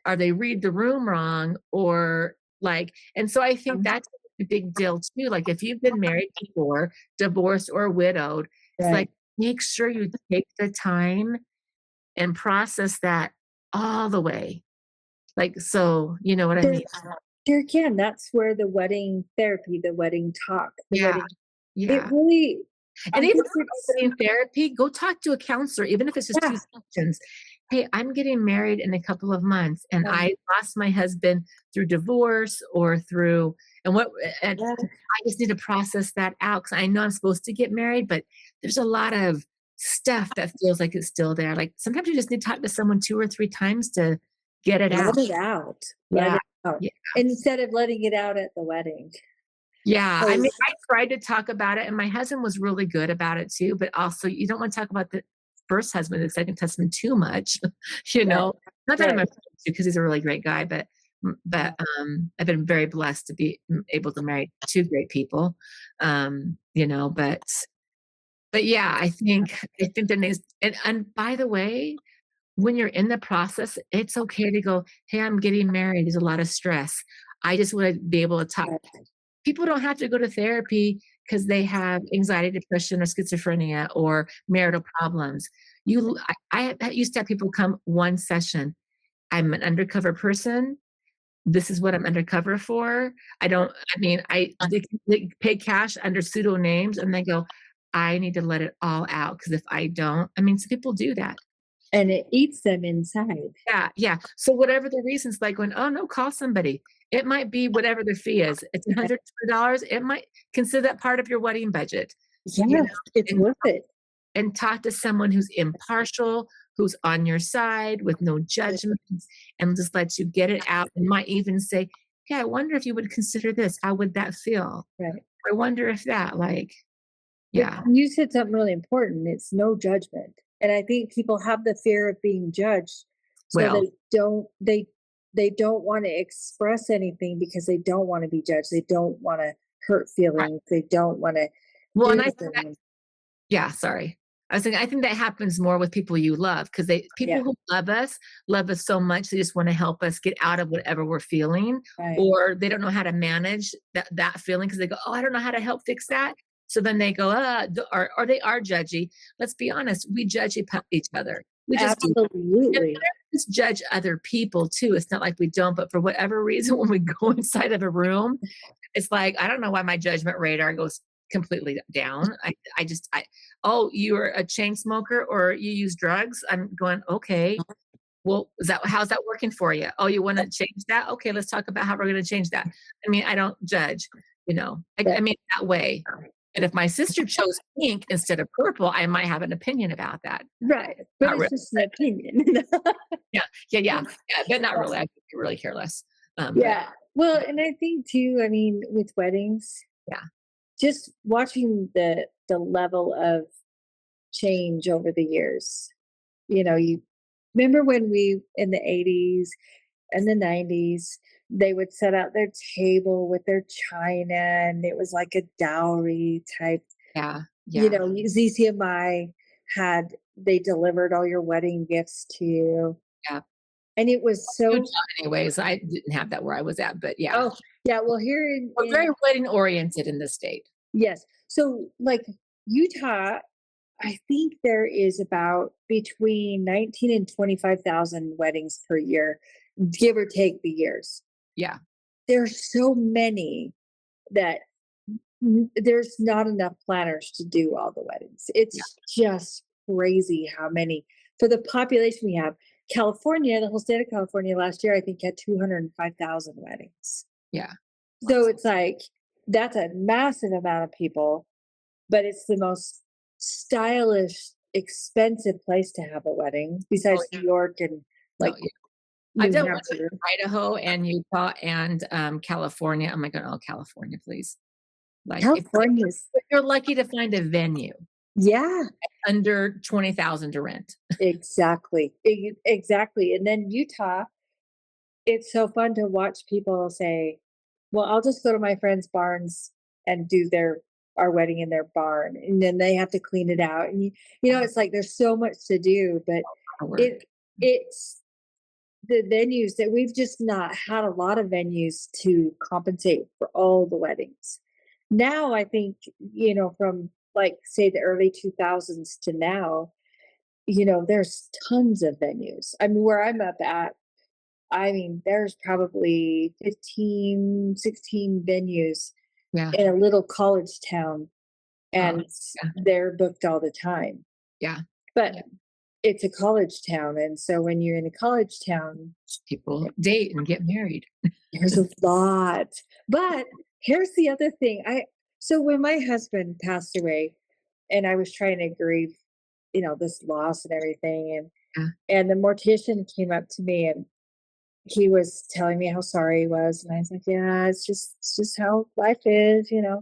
or they read the room wrong or like and so I think that's a big deal too. Like if you've been married before, divorced or widowed, it's like right. make sure you take the time and process that all the way. Like so, you know what I There mean? there again, that's where the wedding therapy, the wedding talk, the Yeah. wedding it Yeah. really And I even think if it's you're getting therapy, go talk to a counselor, even if it's just 2 yeah, sessions. "Hey, I'm getting married in a couple of months, and um, I lost my husband through divorce or through and yeah, I just need to process that out because I know I'm supposed to get married, but there's a lot of stuff that feels like it's still there." Like, sometimes you just need to talk to someone 2 or 3 times to get it out. let it out. Let Yeah. it out. Yeah. Instead of letting it out at the wedding. Yeah, I mean, 'Cause I tried to talk about it, and my husband was really good about it too, but also you don't wanna talk about the first husband and second husband too much, you right, know? Not that I'm right. afraid to, 'cause he's a really great guy, Yeah. I've been very blessed to be, able to marry 2 great people, but yeah, I think there needs and by the way, when you're in the process, it's okay to go, "Hey, I'm getting married, there's a lot of stress. I just wanna be able to talk." Right. People don't have to go to therapy because they have anxiety, depression, or schizophrenia or marital problems. I used to have people come 1 session. "I'm an undercover person. This is what I'm undercover for. I don't I mean, they pay cash under pseudo names," and they go, "I need to let it all out because if I don't." I mean, some people do that. And it eats them inside. Yeah, yeah. So whatever the reasons, like going, "Oh, no, call somebody." It might be whatever the fee is. It's $100, it might consider that part of your wedding budget, you know, Yes, it's and worth it. talk to someone who's impartial, who's on your side with no judgments, and just let you get it out, and might even say, "Yeah, I wonder if you would consider this. How would that feel? Right. I wonder if that," like But yeah. you said something really important. It's no judgment. And I think people have the fear of being judged. So Well, they don't want to express anything because they don't want to be judged. They don't want to hurt right. feelings. They don't want to Well, and do I think that things. yeah, sorry. I was thinking I think that happens more with people you love because they Yeah, people who love us so much, they just wanna help us get out of whatever we're feeling, right. or they don't know how to manage that feeling because they go, "Oh, I don't know how to help fix that." So then they go, or they are judgy. Let's be honest, we judge each other. We just do. And Absolutely. just judge other people too. It's not like we don't, but for whatever reason, when we go inside of a room, it's like, I don't know why my judgment radar goes completely down. Oh, you're a chain smoker or you use drugs? I'm going, okay. Well, how's that working for you? Oh, you want to change that? Okay, let's talk about how we're going to change that. I mean, I don't judge, you know. I But mean that way. And if my sister chose pink instead of purple, I might have an opinion about that. right. But Not it's really. just an opinion. Yeah, yeah, but not really. I could really care less. But Yeah. Well, and I think too, I mean, with weddings, yeah, just watching the level of change over the years. You remember when we in the 80s and the 90s, they would set out their table with their china and it was like a dowry type, yeah, yeah, ZCMI had they delivered all your wedding gifts to you. yeah. And it was so Utah, anyways. I didn't have that where I was at, but yeah, oh yeah, well here we're very wedding oriented in this state. yes. So like Utah, I think there is about between 19 and 25,000 weddings per year, give or take the years. Yeah. There's so many that there's not enough planners to do all the weddings. Yeah. It's just crazy how many for the population we have. California, the whole state of California last year, I think had 205,000 weddings. Yeah. So it's like that's a massive amount of people, but it's the most stylish, expensive place to have a wedding Oh, besides yeah. New York and No, like yeah. I've New done weddings Hampshire. in Idaho and Utah and, California. Oh my god, oh, California, please. Like, California's if you're lucky to find a venue yeah, under 20,000 to rent. exactly. Exactly. And then Utah, it's so fun to watch people say, "Well, I'll just go to my friend's barns and do their our wedding in their barn." And then they have to clean it out. And it's like there's so much to do, but Work. it it's the venues that we've just not had a lot of venues to compensate for all the weddings. Now I think, from like say the early 2000s to now, there's tons of venues. I mean, where I'm up at, I mean, there's probably 15, 16 venues Yeah. in a little college town, Oh, and yeah. they're booked all the time. Yeah. But Yeah. it's a college town. And so when you're in a college town, People date and get married. there's a lot. But here's the other thing. So when my husband passed away and I was trying to grieve, this loss and everything, Yeah. and the mortician came up to me and he was telling me how sorry he was. And I was like, yeah, it's just how life is. Yeah.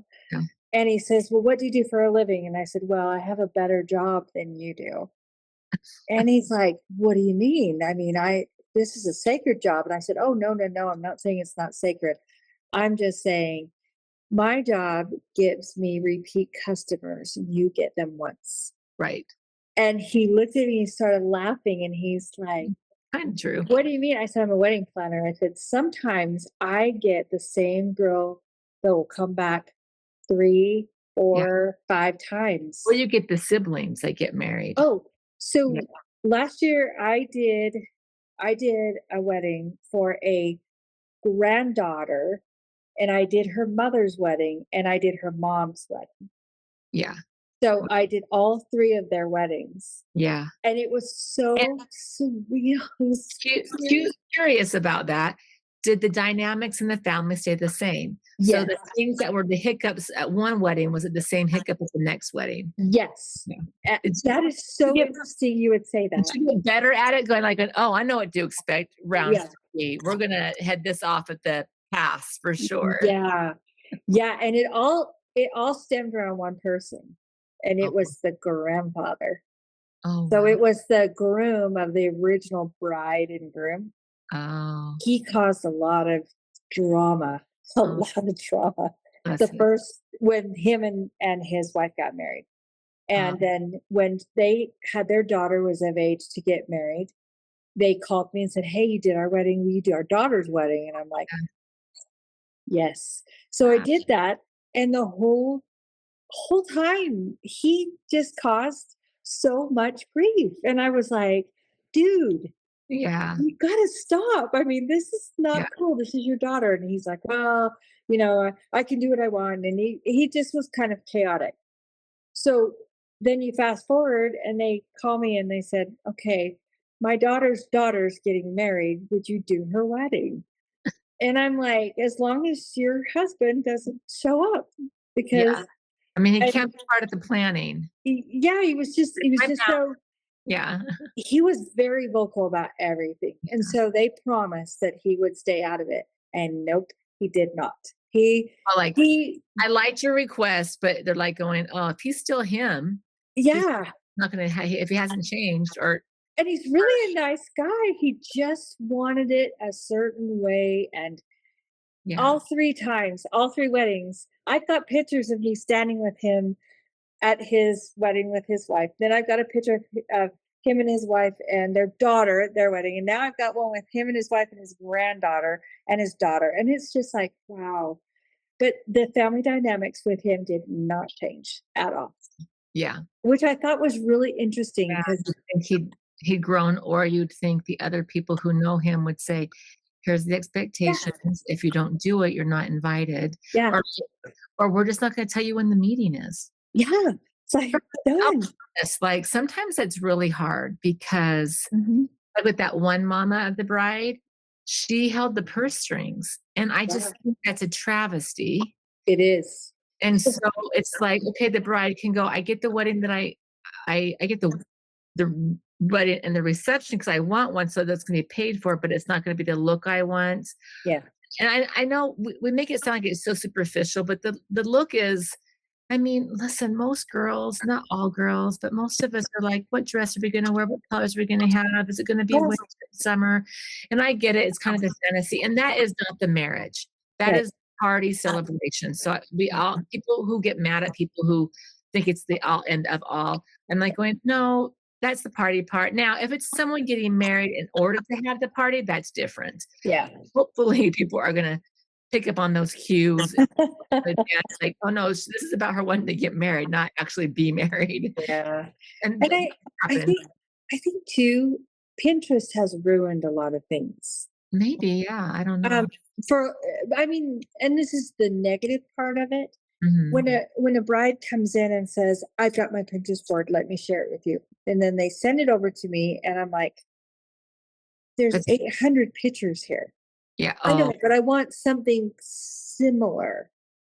And he says, well, what do you do for a living? And I said, well, I have a better job than you do. And he's like, what do you mean? I mean, this is a sacred job. And I said, oh, no, no, no. I'm not saying it's not sacred. I'm just saying my job gives me repeat customers. You get them once. Right. And he looked at me and started laughing. And he's like, Kinda true. what do you mean? I said, I'm a wedding planner. I said, sometimes I get the same girl that will come back 3 Yeah. or 5 times. Well, you get the siblings that get married. Oh, Yeah. so last year I did a wedding for a granddaughter, and I did her mother's wedding, and I did her mom's wedding. Yeah. So I did all 3 of their weddings, Yeah. and it was so And surreal. It was so cute. curious about that. Did the dynamics in the family stay the same? So Yes. the things that were the hiccups at one wedding, was it the same hiccup at the next wedding? Yes. Yeah. Did That is you so get interesting you would say did that. you get better at it? Going like, "Oh, I know what to expect round Yeah. 3. We're gonna head this off at the pass for sure." Yeah. Yeah, and it all stemmed around one person, and it Oh, was the grandfather. oh, So wow. it was the groom of the original bride and groom. Oh, He caused a lot of drama, a oh, lot of drama. The bless him. first when him and his wife got married. Oh, And then when they had their daughter was of age to get married, they called me and said, "Hey, you did our wedding, will you do our daughter's wedding?" And I'm like, yeah. "Yes." So I Wow. did that, and the whole time he just caused so much grief. And I was like, "Dude, Yeah, you gotta stop. I mean, this is yeah, not cool. This is your daughter." And he's like, "Well, I can do what I want." And he just was kind of chaotic. So then you fast forward and they call me and they said, "Okay, my daughter's getting married. Would you do her wedding?" And I'm like, "As long as your husband doesn't show up." yeah. Because I mean, he and can't be part of the planning. yeah, he was I just found so yeah. he was very vocal about everything. And so they promised that he would stay out of it. And nope, he did not. Well, like, He I liked your request, but they're, like, going, "Oh, if he's still him, he's yeah, not gonna if he hasn't changed or" and he's really a nice guy. He just wanted it a certain way. And Yeah. all 3 times, all 3 weddings, I've got pictures of me standing with him at his wedding with his wife. Then I've got a picture of him and his wife and their daughter at their wedding. And now I've got one with him and his wife and his granddaughter and his daughter. And it's just like, wow. But the family dynamics with him did not change at all, Yeah. which I thought was really interesting Yeah, because, you'd think he'd grown, or you'd think the other people who know him would say, "Here's the yeah, expectations. If you don't do it, you're not invited," yeah, or "We're just not gonna tell you when the meeting is." yeah. It's like, I'll be done. honest, like, sometimes it's really hard because, Mhm. like, with that one mama of the bride, she held the purse strings, and I Yeah, just think that's a travesty, it is. and so it's like, okay, the bride can go, I get the wedding that I get the wedding and the reception because I want one, so that's gonna be paid for, but it's not gonna be the look I want, Yeah. and I know we make it sound like it's so superficial, but the look is I mean, listen, most girls, not all girls, but most of us are like, "What dress are we gonna wear? What colors are we gonna have? Is it gonna be Yes. winter, summer?" And I get it, it's kind of a fantasy, and that is not the marriage. That Right. is party celebration. So we all people who get mad at people who think it's the all end of all, I'm like going, "No, that's the party part." Now, if it's someone getting married in order to have the party, that's different. Yeah. Hopefully, people are gonna pick up on those cues advance, like, "Oh, no, this is about her wanting to get married, not actually be married." Yeah. And And that I happens. think too, Pinterest has ruined a lot of things. Maybe, yeah, I don't know. Um, I mean, and this is the negative part of it. Mhm. When a bride comes in and says, "I've got my Pinterest board, let me share it with you," and then they send it over to me, and I'm like, "There's That's 800 pictures here." yeah, I know, oh, but I want something similar.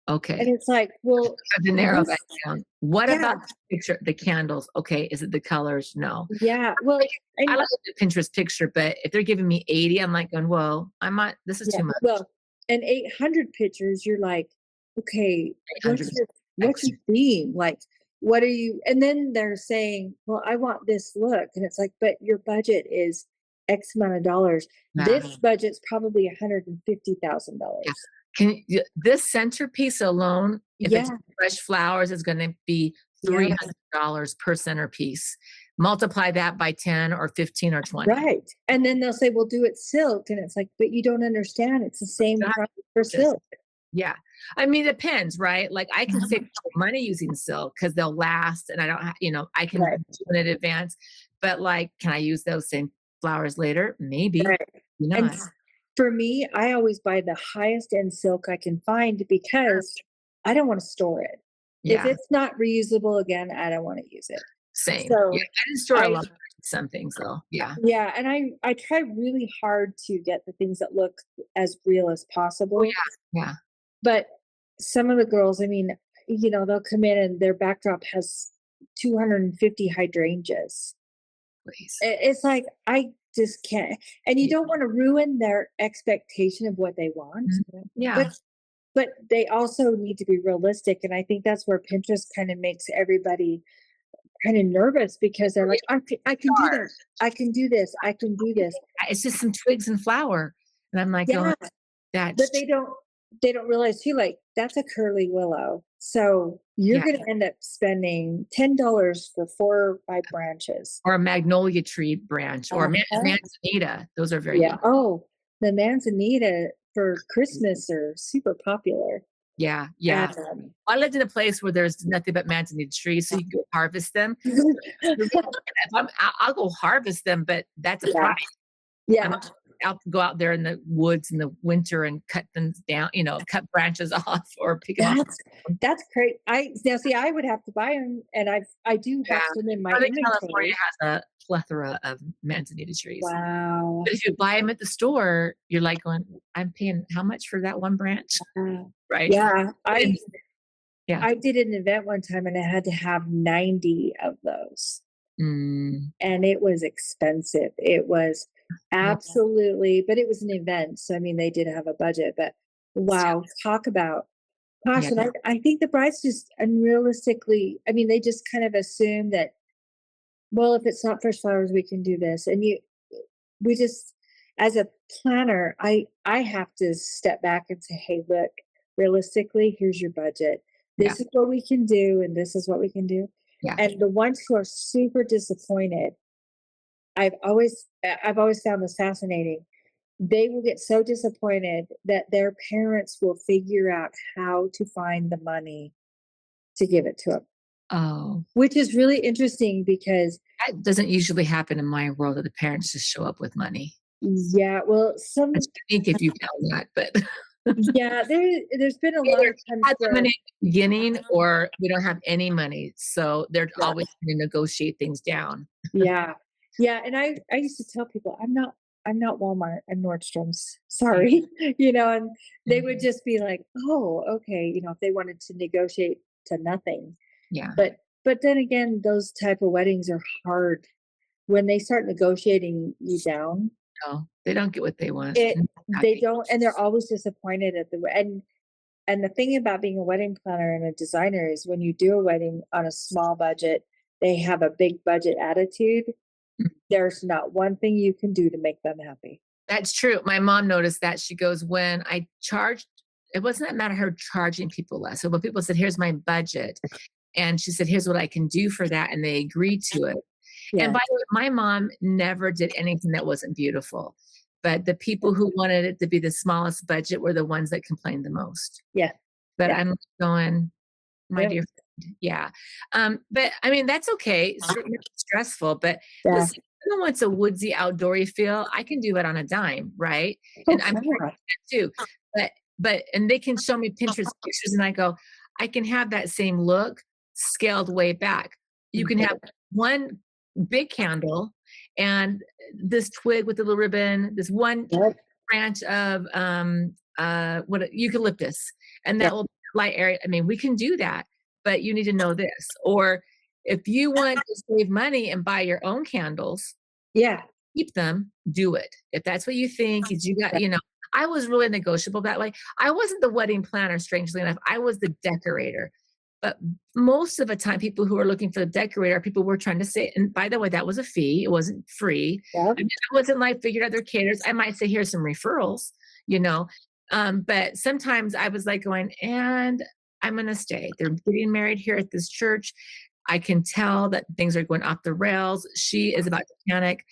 And okay. it's like, well, I have to narrow that this, down. What yeah, about the picture the candles? Okay, is it the colors? No. yeah. Like, Well, I and like the Pinterest picture, but if they're giving me 80, I'm like going, "Well, I'm not this is yeah, too much." well, and 800 pictures, you're like, okay, 800 what's extra. your theme? Like, what are you? And then they're saying, well, I want this look, and it's like, but your budget is X amount of dollars. Yeah, This budget's probably yeah. $150,000. This centerpiece alone, if it's Yeah, fresh flowers, is gonna be yeah, $300 per centerpiece. Multiply that by 10 or 15 or 20. right. And then they'll say, well, do it silk, and it's like, but you don't understand. It's the same That's price for gorgeous. silk. Yeah. I mean, it depends, right? Like, I can save Mhm. money using silk because 'cause they'll last and I don't I can Right, do it in advance, but, like, can I use those same flowers later? Maybe. right. Maybe And not. for me, I always buy the highest end silk I can find Sure. because I don't want to store it. If Yeah. it's not reusable again, I don't want to use it. Same. Yeah. So I didn't store a I, lot of some things though. Yeah. yeah, and I try really hard to get the things that look as real as Oh possible. yeah. Yeah. But some of the girls, I mean, they'll come in and their backdrop has 250 hydrangeas. Please. It's like I just can't, and you Yeah. don't want to ruin their expectation of what they want, Mhm. Yeah. but they also need to be realistic, and I think that's where Pinterest kind of makes everybody kind of nervous because they're Oh, like, I can do yeah. this, I can do this, I can do this. It's just some twigs and flour. And I'm like going, Yeah, but that's they don't realize too, like, that's a curly willow. So you're yeah. gonna end up spending $10 for 4 or 5 branches. Or a magnolia tree branch or Uh-huh. manzanita. Those are very Yeah. unique. Oh, the manzanita for Christmas are super popular. Yeah. Yeah. Um, I lived in a place where there's nothing but manzanita trees, so you can go harvest them. If I'll go harvest them, but that's a yeah, price. I'm yeah. not out to go out there in the woods in the winter and cut them down, cut branches off or pick them off. That's that's great. I now see I would have to buy them, and I do Yeah. have some in my Northern California inventory. has a plethora of manzanita trees. Wow. But if you buy them at the store, you're like going, "I'm paying how much for that one branch?" Wow. Right? Yeah, And yeah. I did an event one time and I had to have 90 of those. Mm, And it was expensive. It was yeah. absolutely, but it was an event. So I mean they did have a budget, but wow, talk about Yeah. gosh, and I think the brides just unrealistically, I mean, they just kind of assume that, well, if it's not fresh flowers, we can do this. And we just, as a planner, I have to step back and say, hey, look, realistically, here's your budget. Yeah. This is what we can do, and this is what we can do. Yeah. And the ones who are super disappointed, I've always found this fascinating. They will get so disappointed that their parents will figure out how to find the money to give it to them, Oh, which is really interesting because that doesn't usually happen in my world that the parents just show up with money. yeah, well, That's unique if you found that, but yeah, there's been a lot either of times had the where money at the beginning or we don't have any money, so they're yeah, always trying to negotiate things down. yeah, yeah, and I used to tell people I'm not Walmart, I'm Nordstrom's. Yeah. Sorry, and they would Mhm. just be like, oh, okay, if they wanted to negotiate to nothing. Yeah. But then again, those type of weddings are hard when they start negotiating you down. No, they don't get what they want. It And They happy. don't, and they're always disappointed at and the thing about being a wedding planner and a designer is when you do a wedding on a small budget, they have a big budget attitude. Mm. There's not one thing you can do to make them happy. That's true. My mom noticed that. She goes, "When I charged," it wasn't a matter of her charging people less. So when people said, "Here's my budget," and she said, "Here's what I can do for that," and they agreed to it. And Yeah. by the way, my mom never did anything that wasn't beautiful. But the people who wanted it to be the smallest budget were the ones that complained the most. Yeah. But Yeah. I'm going, my Yeah. dear friend, yeah. But I mean, that's okay. Certainly it's stressful, but Yeah. listen, someone wants a woodsy, outdoory feel. I can do it on a dime, right? Oh, And I'm yeah. too. But and they can show me Pinterest pictures, and I go, I can have that same look scaled way back. You can have one big candle and this twig with a little ribbon, this one Yep. branch of what eucalyptus, and that Yep. will light area. I mean, we can do that, but you need to know this. Or if you want to save money and buy your own candles, Yeah. keep them, do it. If that's what you think, is you got, I was really negotiable that way. I wasn't the wedding planner, strangely enough. I was the decorator. But most of the time, people who are looking for the decorator, people were trying to say, and by the way, that was a fee. It wasn't free. Yep. I mean, I wasn't like figured out their caterers. I might say, here's some referrals, you know. But sometimes I was like going, and I'm going to stay. They're getting married here at this church. I can tell that things are going off the rails. She is about to panic.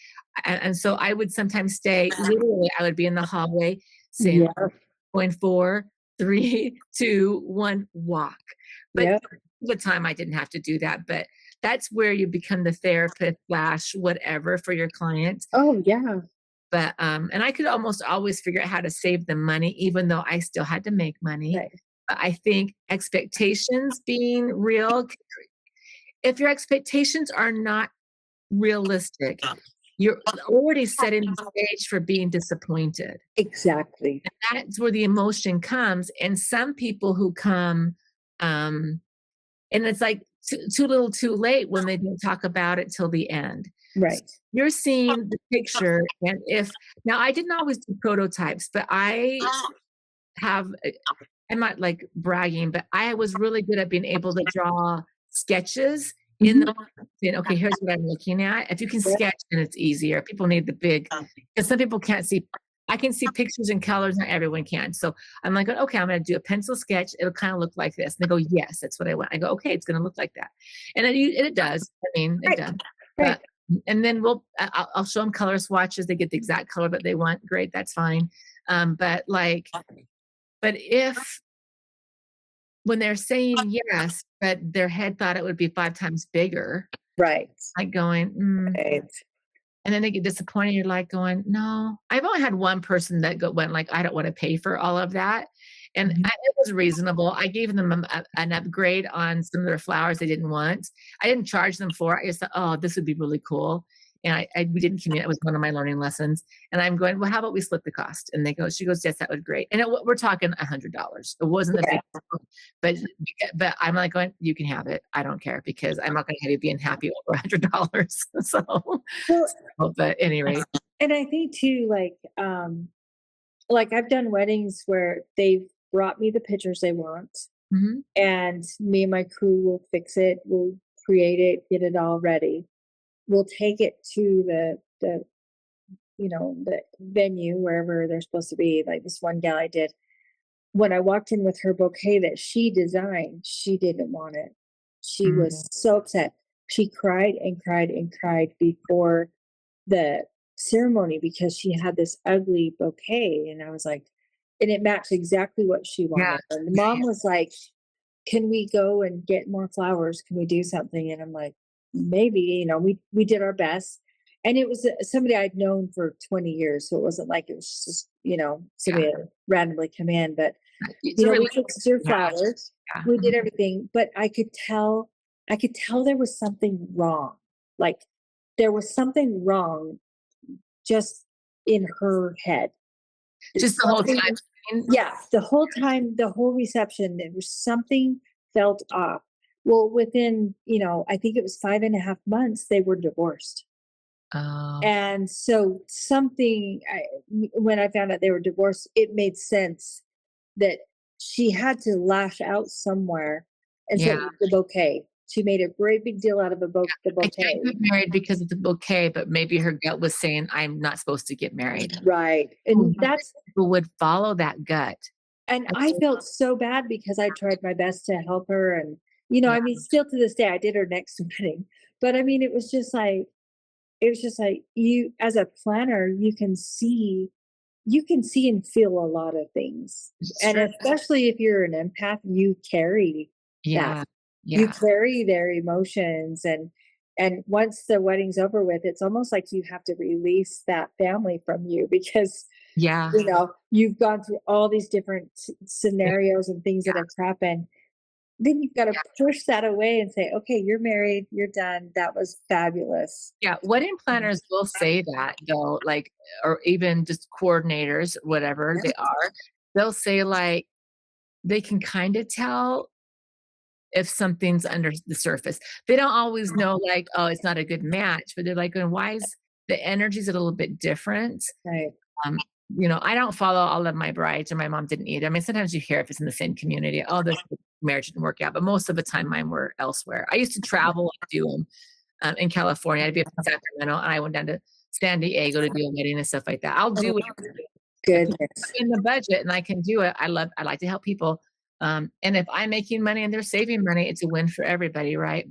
And so I would sometimes stay, literally, I would be in the hallway saying, Yeah. going 4, 3, 2, 1, walk. But Yep. the time I didn't have to do that, but that's where you become the therapist slash whatever for your client. Oh, yeah. But and I could almost always figure out how to save them money, even though I still had to make money. Right. I think expectations being real, if your expectations are not realistic, you're already setting the stage for being disappointed. Exactly. That's where the emotion comes, and some people who come, um and it's like too little too late when they don't talk about it till the end. S Right. You're seeing the picture, and if now I didn't always do prototypes, but I have I'm not, like, bragging, but I was really good at being able to draw sketches in Mhm. the saying, "Okay, here's what I'm looking at." If you can Yeah. sketch, then it's easier. People need the big 'cause some people can't see. I can see pictures and colors, not everyone can. So, I'm like, "Okay, I'm gonna do a pencil sketch. It'll kinda look like this." And they go, "Yes, that's what I want." I go, "Okay, it's gonna look like that." And it does. I mean, it Right. does. Right. But and then I'll show them color swatches. They get the exact color that they want. Great, that's fine. But, like but if when they're saying yes, but their head thought it would be 5 times bigger, Right. like going, "Mm," Right. and then they get disappointed, you're like going, "No." I've only had one person that went like, "I don't wanna pay for all of that," and Mhm. it was reasonable. I gave them an upgrade on some of their flowers they didn't want. I didn't charge them for it. I just thought, "Oh, this would be really cool," and I we didn't communicate. It was one of my learning lessons, and I'm going, "Well, how about we split the cost?" And she goes, "Yes, that would be great." And we're talking $100. It wasn't a Yeah. big deal, but I'm like going, "You can have it. I don't care because I'm not gonna have you being happy over $100." So Well, but at any rate. and I think too, like I've done weddings where they've brought me the pictures they want, Mhm. and me and my crew will fix it. We'll create it, get it all ready. We'll take it to the venue wherever they're supposed to be. Like this one gal I did. When I walked in with her bouquet that she designed, she didn't want it. She Mm. was so upset. She cried and cried and cried before the ceremony because she had this ugly bouquet. And I was like, and it matched exactly what she Yeah. wanted. And the mom was like, "Can we go and get more flowers? Can we do something?" And I'm like, "Maybe." We did our best, and it was somebody I'd known for 20 years, so it wasn't like it was just Yeah. somebody that randomly come in. But It's a we relationship fixed her you have. flowers, Yeah. we did Mhm. everything, but I could tell there was something wrong. Like there was something wrong just in her head. Just There's the whole something, time. yeah, the whole time, the whole reception, there was something felt off. Well, within, I think it was 5.5 months, they were divorced. Oh, And so when I found out they were divorced, it made sense that she had to lash out somewhere. And so yeah. it was the bouquet. She made a great big deal out of the I can't bouquet. get married because of the bouquet, but maybe her gut was saying, "I'm not supposed to get married." Right. Who And that's people would follow that gut. And And I so felt so bad because I tried my best to help her, and, yeah, I mean, still to this day, I did her next wedding, but I mean, it was just like you as a planner, you can see and feel a lot of things, it's and true. especially if you're an empath, you carry that. Yeah. You Yeah. carry their emotions, and once the wedding's over with, it's almost like you have to release that family from you because Yeah. you've gone through all these different scenarios and things that Yeah. have happened. Then you've got to Yeah. push that away and say, okay, you're married, you're done. That was fabulous. Yeah, wedding planners will say that though, like, or even just coordinators, whatever they are, they'll say, like, they can kinda tell if something's under the surface. They don't always know, like, "Oh, it's not a good match," but they're like, "Going, why is the energy's a little bit different?" Right. Um, I don't follow all of my brides, and my mom didn't either. I mean, sometimes you hear if it's in the same community, "Oh, this marriage didn't work out," but most of the time mine were elsewhere. I used to travel and do 'em, in California. I'd be up in Sacramento, and I went down to San Diego to do a wedding and stuff like that. I'll Oh, do it if it's goodness. in the budget and I can do it. I like to help people, and if I'm making money and they're saving money, it's a win for everybody, right?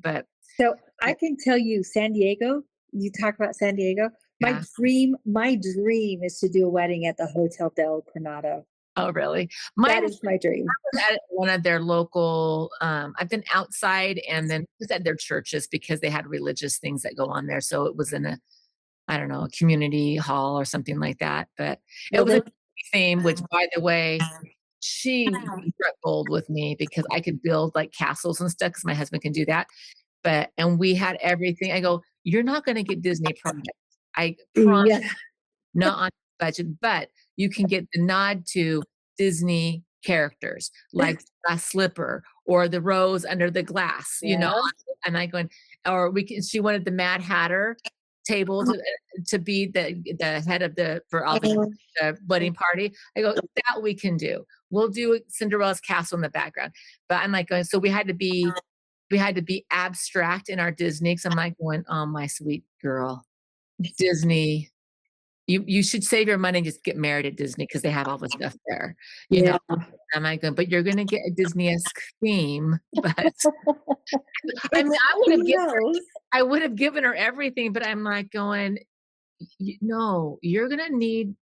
So I But can tell you, San Diego, you talk about San Diego. My yeah. dream is to do a wedding at the Hotel del Coronado. Oh, really? Mine That was is my dream. at one of their local, I've been outside and then just at their churches because they had religious things that go on there, so it was in a I don't know, a community hall or something like that, but it Well, was a they theme, which, by the way, she struck gold with me because I could build like castles and stuff because my husband can do that. And we had everything. I go, "You're not gonna get Disney products. I promise Yeah. not on budget, but you can get the nod to Disney characters, like a slipper or the rose under the glass, Yeah. and I going or we can she wanted the Mad Hatter table to be the head of the for all the wedding party. I go, "That we can do. We'll do Cinderella's castle in the background." But I'm like going, so we had to be abstract in our Disney. Because 'cause I'm like going, "Oh, my sweet girl, Disney, you should save your money and just get married at Disney because they have all the stuff there," you know? Yeah. I'm like going, "But you're gonna get a Disney-esque theme," but I mean, Who knows? I would have given her everything, but I'm like going, No, you're gonna need,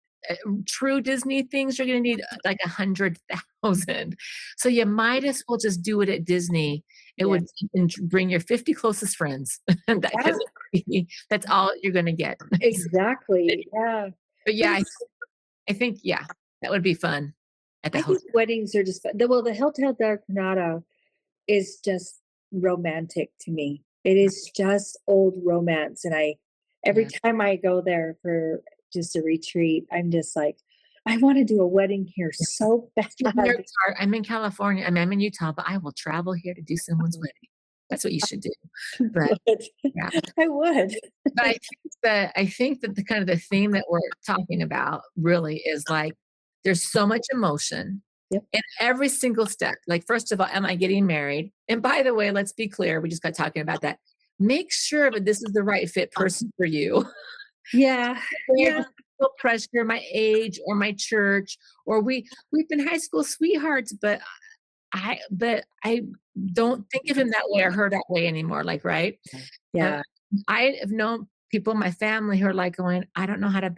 true Disney things, you're gonna need, like, 100,000. So you might as well just do it at Disney. It Yeah. would and bring your 50 closest friends. That Yeah, 'cause that's all you're gonna get. exactly. Yeah. But But yeah, it's I think, yeah, that would be fun at the I think hotel. weddings are just fun. The Hotel del Coronado is just romantic to me. It is just old romance, and I every Yeah. time I go there for just a retreat, I'm just like, "I wanna do a wedding here so In your bad." car I'm in California, I'm in Utah, but I will travel here to do someone's wedding. That's what you should do. But, But yeah. I would. But I think that the kind of the theme that we're talking about really is, like, there's so much emotion Yep. in every single step. Like, first of all, am I getting married? And by the way, let's be clear, we just got talking about that. Make sure that this is the right fit person for you. Yeah. There Yeah. just no pressure, my age or my church, or we've been high school sweethearts, but I don't think of him that way or her that way anymore, like, right? Uh, Yeah. I have known people in my family who are, like, going, "I don't know how to